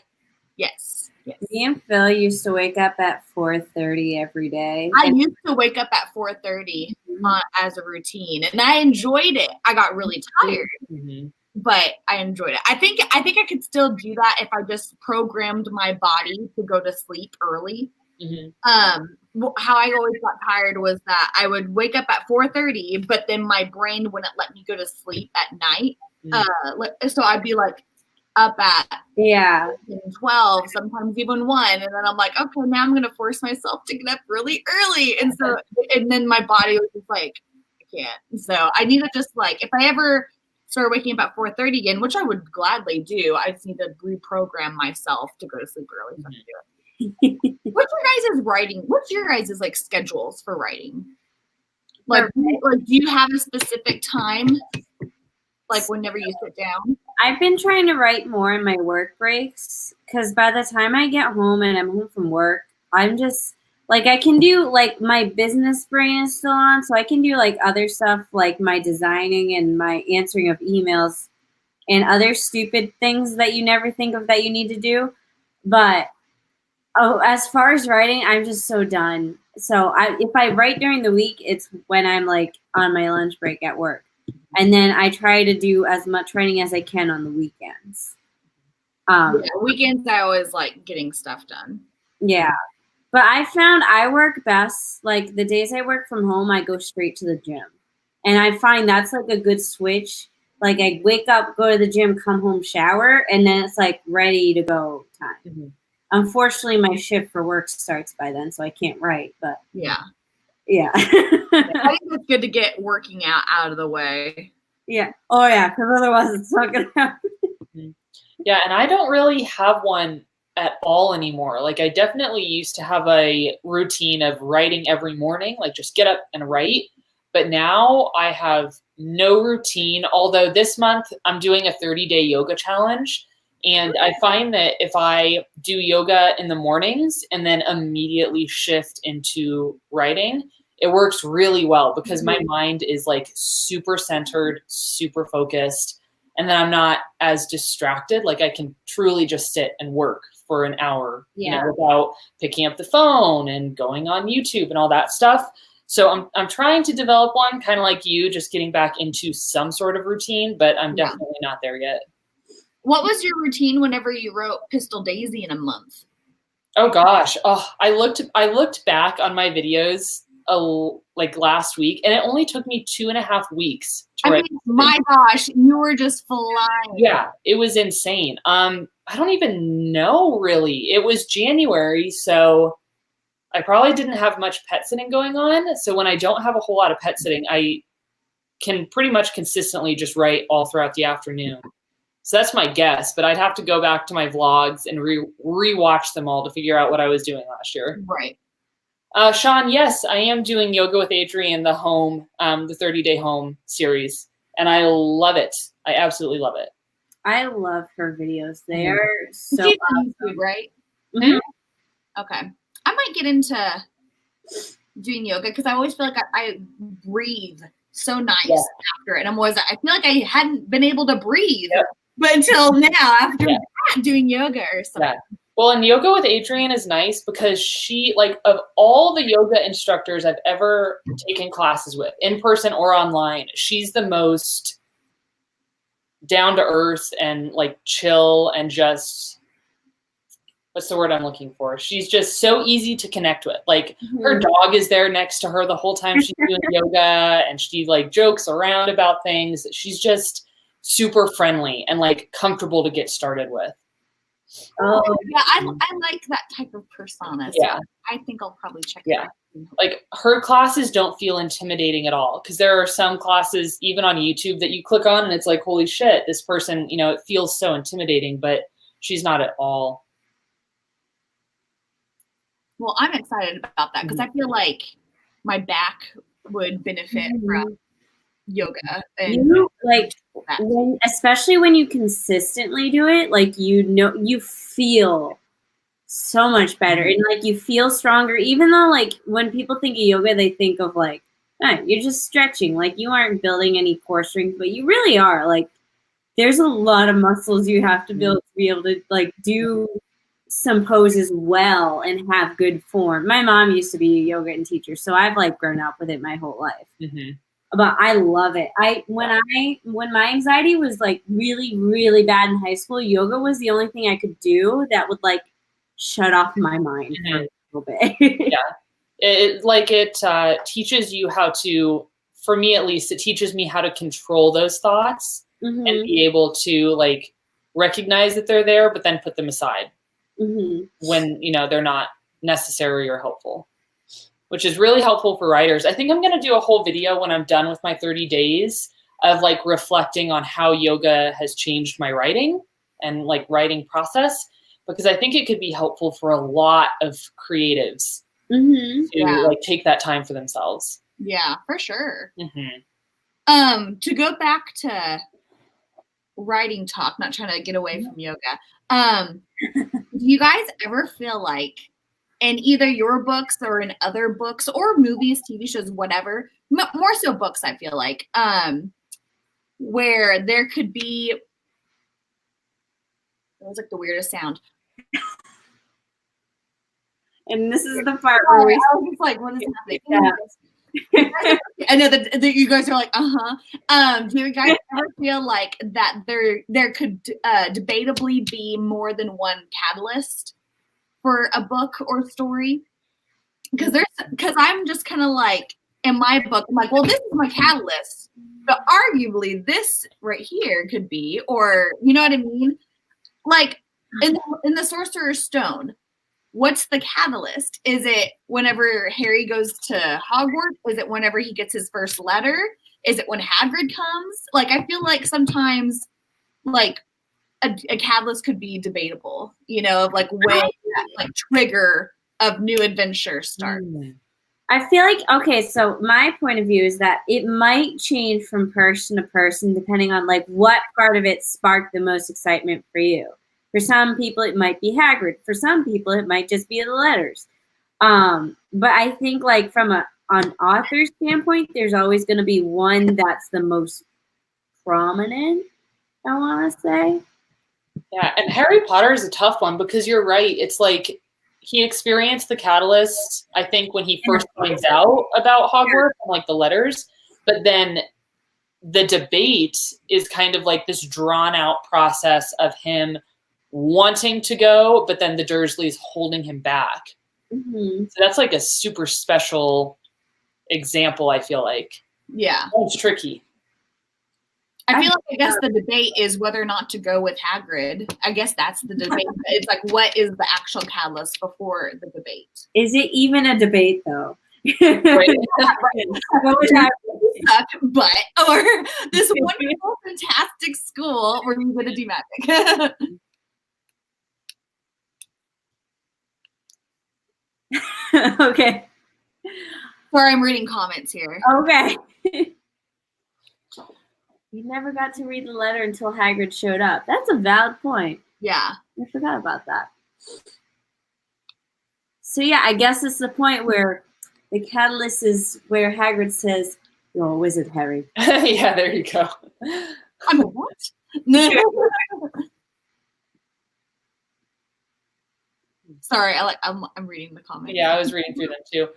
Yes. Me and Phil used to wake up at 4:30 every day. I used to wake up at 4:30 as a routine, and I enjoyed it. I got really tired, but I enjoyed it. I think I could still do that if I just programmed my body to go to sleep early. How I always got tired was that I would wake up at 4:30, but then my brain wouldn't let me go to sleep at night. So I'd be like up at 12, sometimes even 1, and then I'm like, okay, now I'm gonna force myself to get up really early, and then my body was just like, I can't. So I need to just like, if I ever start waking up at 4:30 again, which I would gladly do, I just need to reprogram myself to go to sleep early. So I can do it. What's your guys' like schedules for writing? Like do you have a specific time? Like whenever you sit down? I've been trying to write more in my work breaks, because by the time I get home and I'm home from work, I'm just like, I can do like, my business brain is still on, so I can do like other stuff like my designing and my answering of emails and other stupid things that you never think of that you need to do. But as far as writing, I'm just so done. So if I write during the week, it's when I'm like on my lunch break at work. And then I try to do as much writing as I can on the weekends. Weekends, I always like getting stuff done. Yeah. But I found I work best, like the days I work from home, I go straight to the gym. And I find that's like a good switch, Like I wake up, go to the gym, come home, shower, and then it's like ready to go time. Mm-hmm. Unfortunately, my shift for work starts by then, so I can't write. But yeah. I think it's good to get working out of the way. Yeah. Oh yeah, because otherwise it's not gonna happen. Yeah, and I don't really have one at all anymore. Like I definitely used to have a routine of writing every morning, like just get up and write. But now I have no routine. Although this month I'm doing a 30-day yoga challenge. And I find that if I do yoga in the mornings and then immediately shift into writing, it works really well because my mind is like super centered, super focused. And then I'm not as distracted. Like I can truly just sit and work for an hour, without picking up the phone and going on YouTube and all that stuff. So I'm trying to develop one kind of like you, just getting back into some sort of routine, but I'm definitely not there yet. What was your routine whenever you wrote Pistol Daisy in a month? Oh gosh. Oh, I looked back on my videos like last week, and it only took me 2.5 weeks to write. My gosh, you were just flying. Yeah, it was insane. I don't even know really. It was January, so I probably didn't have much pet sitting going on. So when I don't have a whole lot of pet sitting, I can pretty much consistently just write all throughout the afternoon. So that's my guess, but I'd have to go back to my vlogs and re-watch them all to figure out what I was doing last year. Right. Sean, yes, I am doing Yoga with Adrienne, the 30-day home series, and I love it. I absolutely love it. I love her videos. They are so awesome. YouTube, right? Mm-hmm. Okay. I might get into doing yoga because I always feel like I breathe so nice after it. I feel like I hadn't been able to breathe. Yep. But until now, after that, doing yoga or something. Yeah. Well, and Yoga with Adrienne is nice because she, like, of all the yoga instructors I've ever taken classes with, in person or online, she's the most down to earth and like chill and just, what's the word I'm looking for? She's just so easy to connect with. Like her dog is there next to her the whole time she's doing yoga, and she like jokes around about things. She's just super friendly and like comfortable to get started with. Oh yeah, I like that type of persona. So yeah, I think I'll probably check it out. Like her classes don't feel intimidating at all, because there are some classes even on YouTube that you click on and it's like, holy shit, this person, it feels so intimidating, but she's not at all. Well, I'm excited about that because I feel like my back would benefit from yoga. And especially when you consistently do it, like you feel so much better and like you feel stronger. Even though like when people think of yoga, they think of like, you're just stretching, like you aren't building any core strength, but you really are. Like there's a lot of muscles you have to build to be able to like do some poses well and have good form. My mom used to be a yoga teacher, so I've like grown up with it my whole life. But I love it. When my anxiety was like really, really bad in high school, yoga was the only thing I could do that would like shut off my mind for a little bit. It teaches you how to, for me at least, it teaches me how to control those thoughts and be able to like recognize that they're there, but then put them aside when they're not necessary or helpful, which is really helpful for writers. I think I'm going to do a whole video when I'm done with my 30 days of like reflecting on how yoga has changed my writing and like writing process, because I think it could be helpful for a lot of creatives to like take that time for themselves. Yeah, for sure. To go back to writing talk, not trying to get away from yoga. Do you guys ever feel like in either your books or in other books or movies, TV shows, whatever, more so books, I feel like, where there could be, that was like the weirdest sound. And this is the part where I was just like, what is happening? I know that you guys are like, do you guys ever feel like that there could debatably be more than one catalyst for a book or story? Because I'm just kind of like, in my book, I'm like, well, this is my catalyst, But arguably, this right here could be, or you know what I mean? Like in the Sorcerer's Stone, what's the catalyst? Is it whenever Harry goes to Hogwarts? Is it whenever he gets his first letter? Is it when Hagrid comes? Like, I feel like sometimes, like, a catalyst could be debatable, you know, of like when that like trigger of new adventure starts. I feel like, okay, so my point of view is that it might change from person to person depending on like what part of it sparked the most excitement for you. For some people, it might be Hagrid. For some people, it might just be the letters. But I think like from an author standpoint, there's always going to be one that's the most prominent, I want to say. Yeah, and Harry Potter is a tough one because you're right. It's like he experienced the catalyst, I think, when he first finds out about Hogwarts and like the letters, but then the debate is kind of like this drawn out process of him wanting to go, but then the Dursleys holding him back. Mm-hmm. So that's like a super special example, I feel like. Yeah. It's tricky. I feel like, I guess the debate is whether or not to go with Hagrid. I guess that's the debate. It's like, what is the actual catalyst before the debate? Is it even a debate, though? Right. Suck, but, or this wonderful, fantastic school where you get to do magic. Okay. Sorry, I'm reading comments here. Okay. You never got to read the letter until Hagrid showed up. That's a valid point. Yeah. I forgot about that. So yeah, I guess it's the point where the catalyst is where Hagrid says, "You're a wizard, Harry." Yeah, there you go. I'm a what? Sorry, I'm reading the comments. Yeah, I was reading through them too.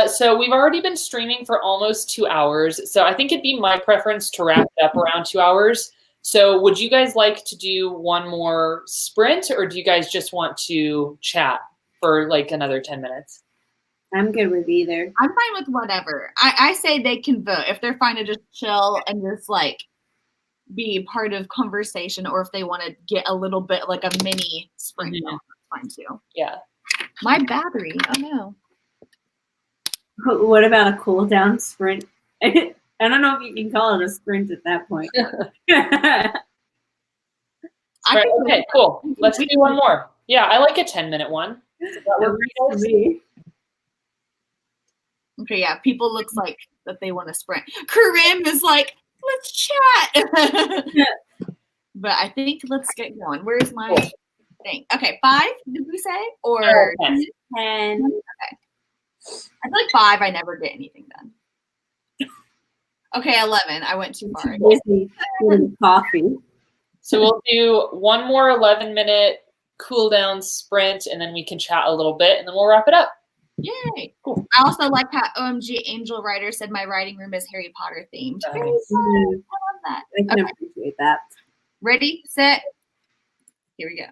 So we've already been streaming for almost 2 hours. So I think it'd be my preference to wrap it up around 2 hours. So would you guys like to do one more sprint, or do you guys just want to chat for like another 10 minutes? I'm good with either. I'm fine with whatever. I say they can vote. If they're fine to just chill and just like be part of conversation, or if they want to get a little bit like a mini sprint, that's fine too. Yeah. My battery. Oh no. What about a cool down sprint? I don't know if you can call it a sprint at that point. Right, okay, cool. Let's do one more. Yeah, I like a 10-minute one. Okay, yeah. People looks like that they want to sprint. Karim is like, let's chat. But I think let's get going. Where's my thing? Okay, 5, did we say? Or 10. Okay. I feel like 5, I never get anything done. Okay, 11. I went too far. Busy with coffee. So we'll do one more 11-minute cool down sprint, and then we can chat a little bit, and then we'll wrap it up. Yay! Cool. I also like how OMG Angel Writer said my writing room is Harry Potter themed. Very fun. I love that. I can appreciate that. Ready, set, here we go.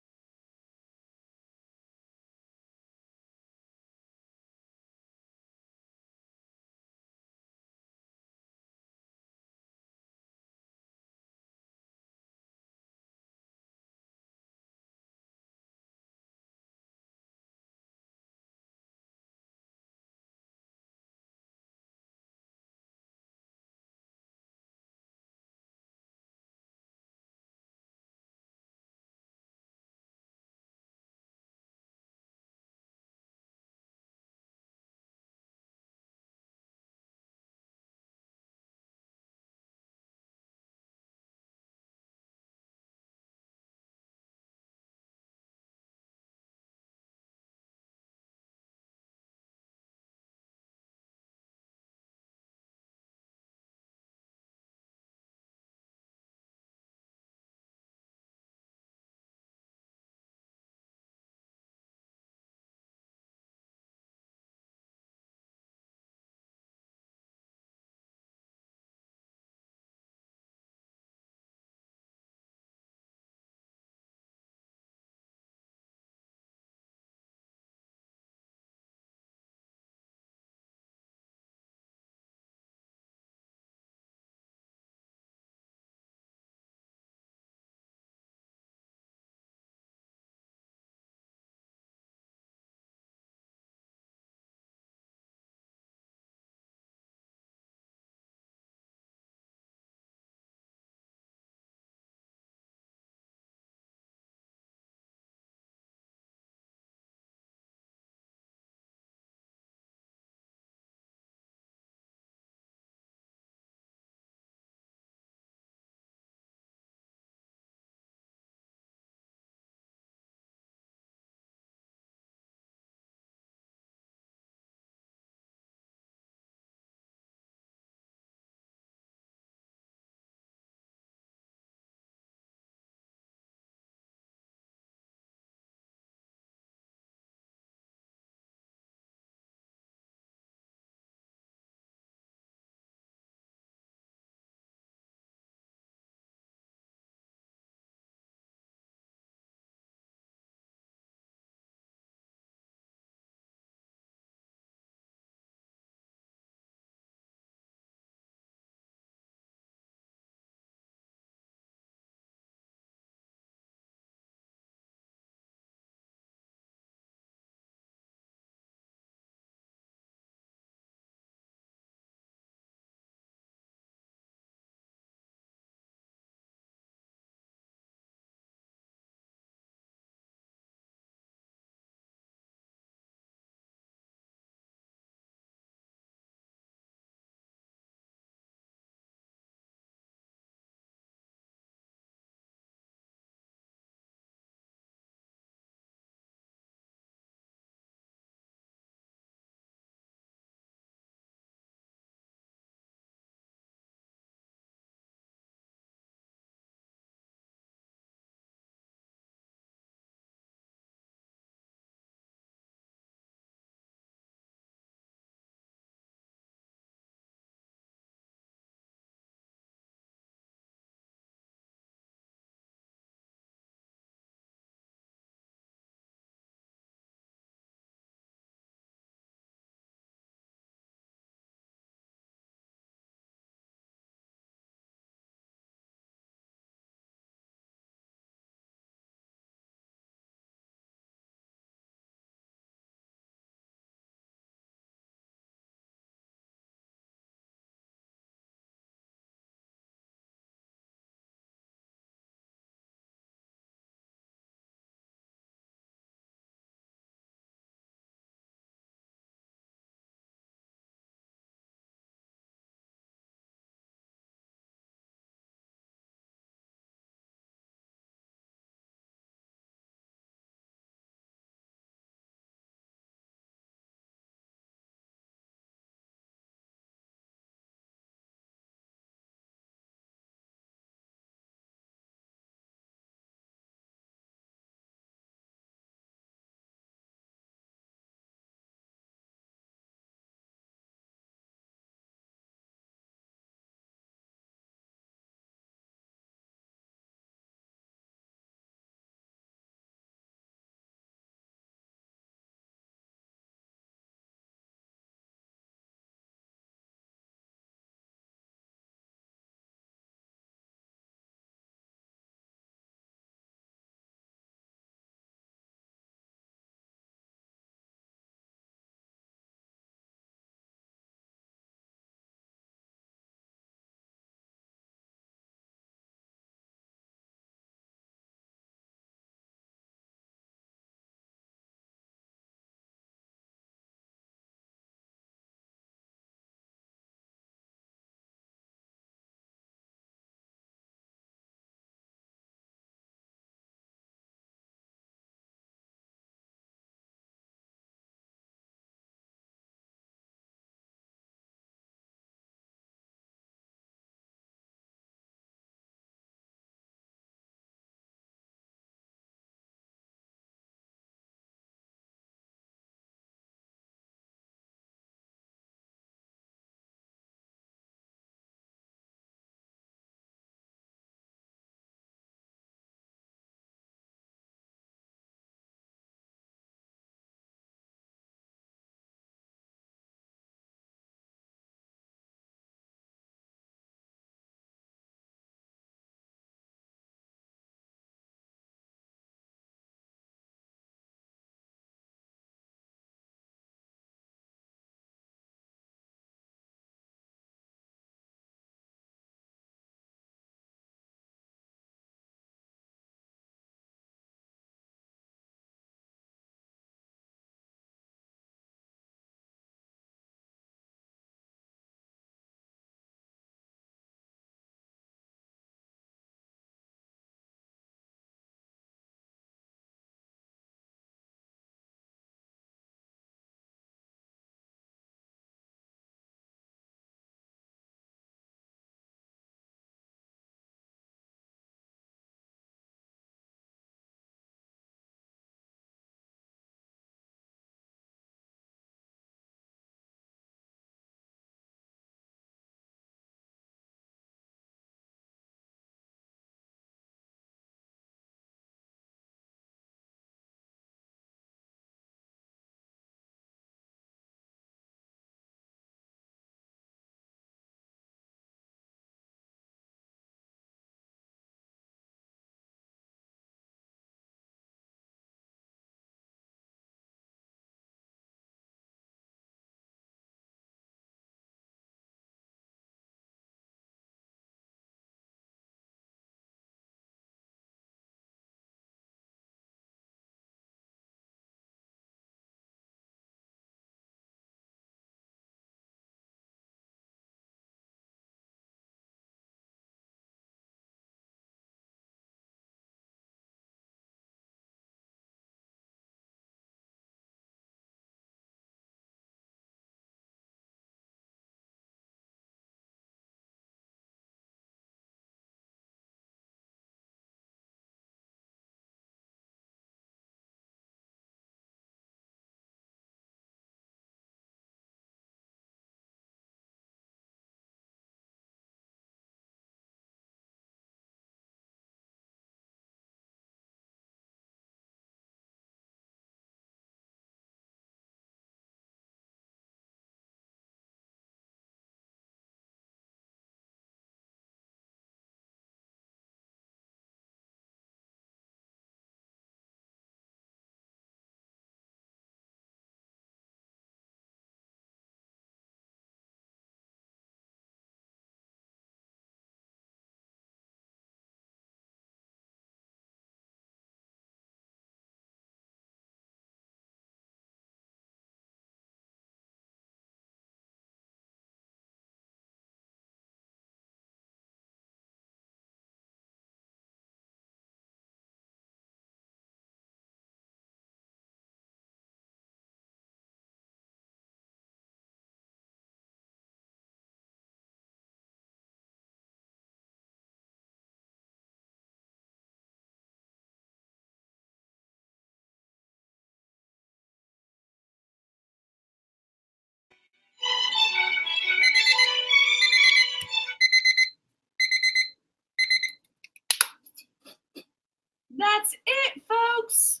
That's it, folks.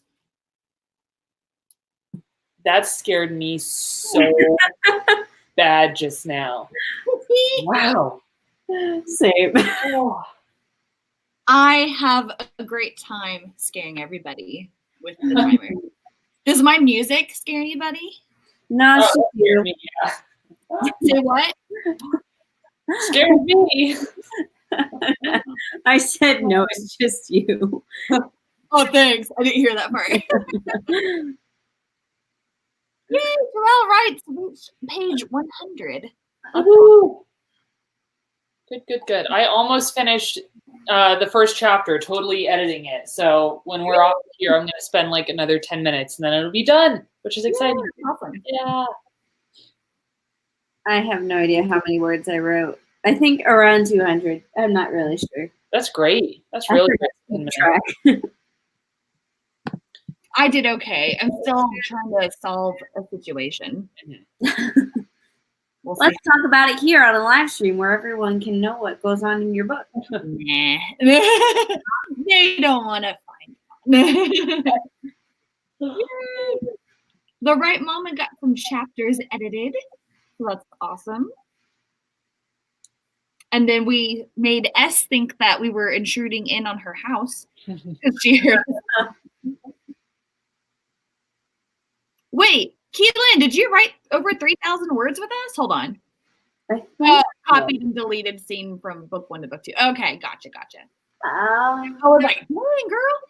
That scared me so bad just now. Wow. Same. Oh. I have a great time scaring everybody with the timer. Does my music scare anybody? No, it's just you. Me, yeah. Say what? Scared me. I said no, it's just you. Oh, thanks. I didn't hear that part. Yay, Terrell writes page 100. Woo. Good. I almost finished the first chapter, totally editing it. So when we're off here, I'm going to spend like another 10 minutes and then it'll be done, which is exciting. Awesome. Yeah. I have no idea how many words I wrote. I think around 200. I'm not really sure. That's great. That's really great. Track. I did okay. I'm still trying to solve a situation. We'll Let's talk about it here on a live stream where everyone can know what goes on in your book. Nah. They don't want to find out. The right mama got some chapters edited. So that's awesome. And then we made S think that we were intruding in on her house. Wait, Keelan, did you write over 3,000 words with us? Hold on. Copied and deleted scene from book 1 to book 2. Okay, gotcha. I was like, dang, girl.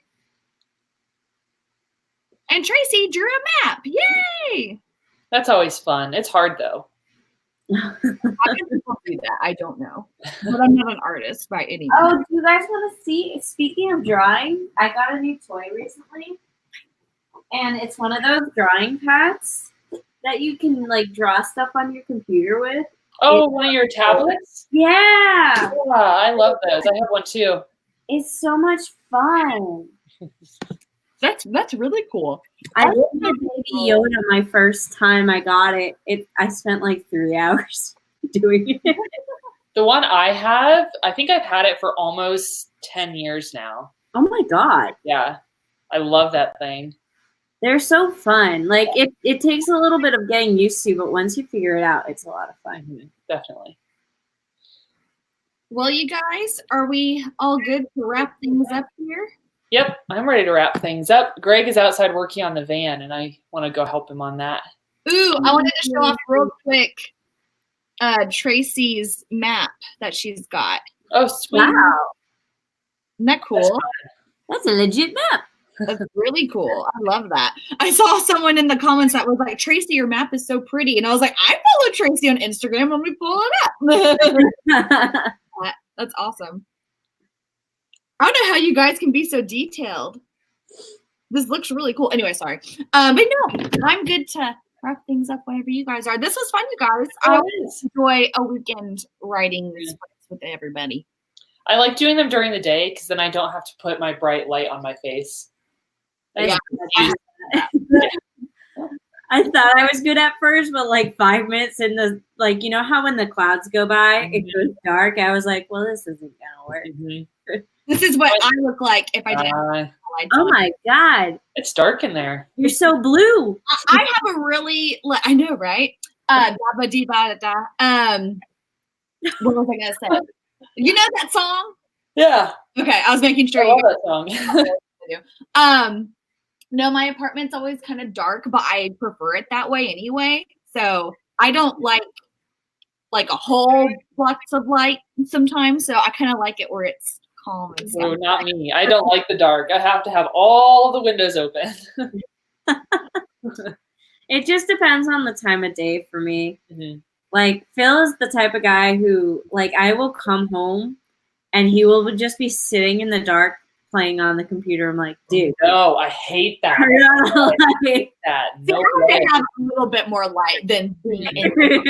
And Tracy drew a map. Yay! That's always fun. It's hard though. How can people do that? I don't know. But I'm not an artist by any means. Oh, do you guys want to see? Speaking of drawing, I got a new toy recently. And it's one of those drawing pads that you can like draw stuff on your computer with. Oh, one of your tablets? Yeah. Yeah, I love those. I have one too. It's so much fun. That's really cool. I did Baby Yoda my first time I got it. I spent like 3 hours doing it. The one I have, I think I've had it for almost 10 years now. Oh my God. Yeah. I love that thing. They're so fun. Like it takes a little bit of getting used to, but once you figure it out, it's a lot of fun. Mm-hmm. Definitely. Well, you guys, are we all good to wrap things up here? Yep, I'm ready to wrap things up. Greg is outside working on the van, and I want to go help him on that. Ooh, I wanted to show off real quick Tracy's map that she's got. Oh, sweet. Wow. Isn't that cool? That's a legit map. That's really cool. I love that. I saw someone in the comments that was like, Tracy, your map is so pretty. And I was like, I follow Tracy on Instagram. Let me pull it up. That's awesome. I don't know how you guys can be so detailed. This looks really cool. Anyway, sorry. But no, I'm good to wrap things up whenever you guys are. This was fun, you guys. I always enjoy a weekend writing with everybody. I like doing them during the day because then I don't have to put my bright light on my face. Yeah. I thought I was good at first, but like 5 minutes in the, like, you know how when the clouds go by, it goes dark? I was like, well, this isn't going to work. Mm-hmm. This is what I look like if I didn't. Oh my God. It's dark in there. You're so blue. I have a really, I know, right? Dabba dee ba da. What was I going to say? You know that song? Yeah. Okay, I was making sure I love that song. No, my apartment's always kind of dark, but I prefer it that way anyway. So I don't like a whole lots of light sometimes. So I kind of like it where it's calm and stuff. No, not me. I don't like the dark. I have to have all the windows open. It just depends on the time of day for me. Mm-hmm. Like, Phil is the type of guy who, like, I will come home and he will just be sitting in the dark playing on the computer. I'm like, dude. No, I hate that. I hate that. No way. I have a little bit more light than being in.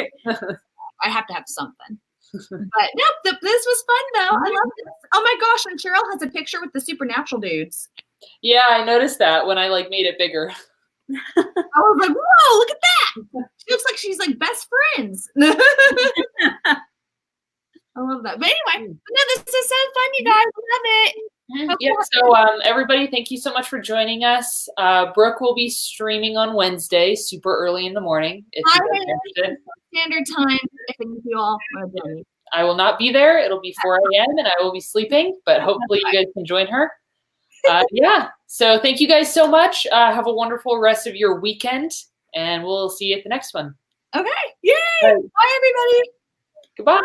I have to have something. But no, this was fun though. I love this. Oh my gosh, and Cheryl has a picture with the supernatural dudes. Yeah, I noticed that when I made it bigger. I was like, whoa, look at that. She looks like she's like best friends. I love that. But anyway, no, this is so fun, you guys. I love it. Yeah, so everybody, thank you so much for joining us. Brooke will be streaming on Wednesday, super early in the morning. If you guys are interested. Standard time. Thank you all. I will not be there. It'll be 4 a.m. and I will be sleeping, but hopefully you guys can join her. Yeah, so thank you guys so much. Have a wonderful rest of your weekend, and we'll see you at the next one. Okay. Yay! Bye, everybody. Goodbye.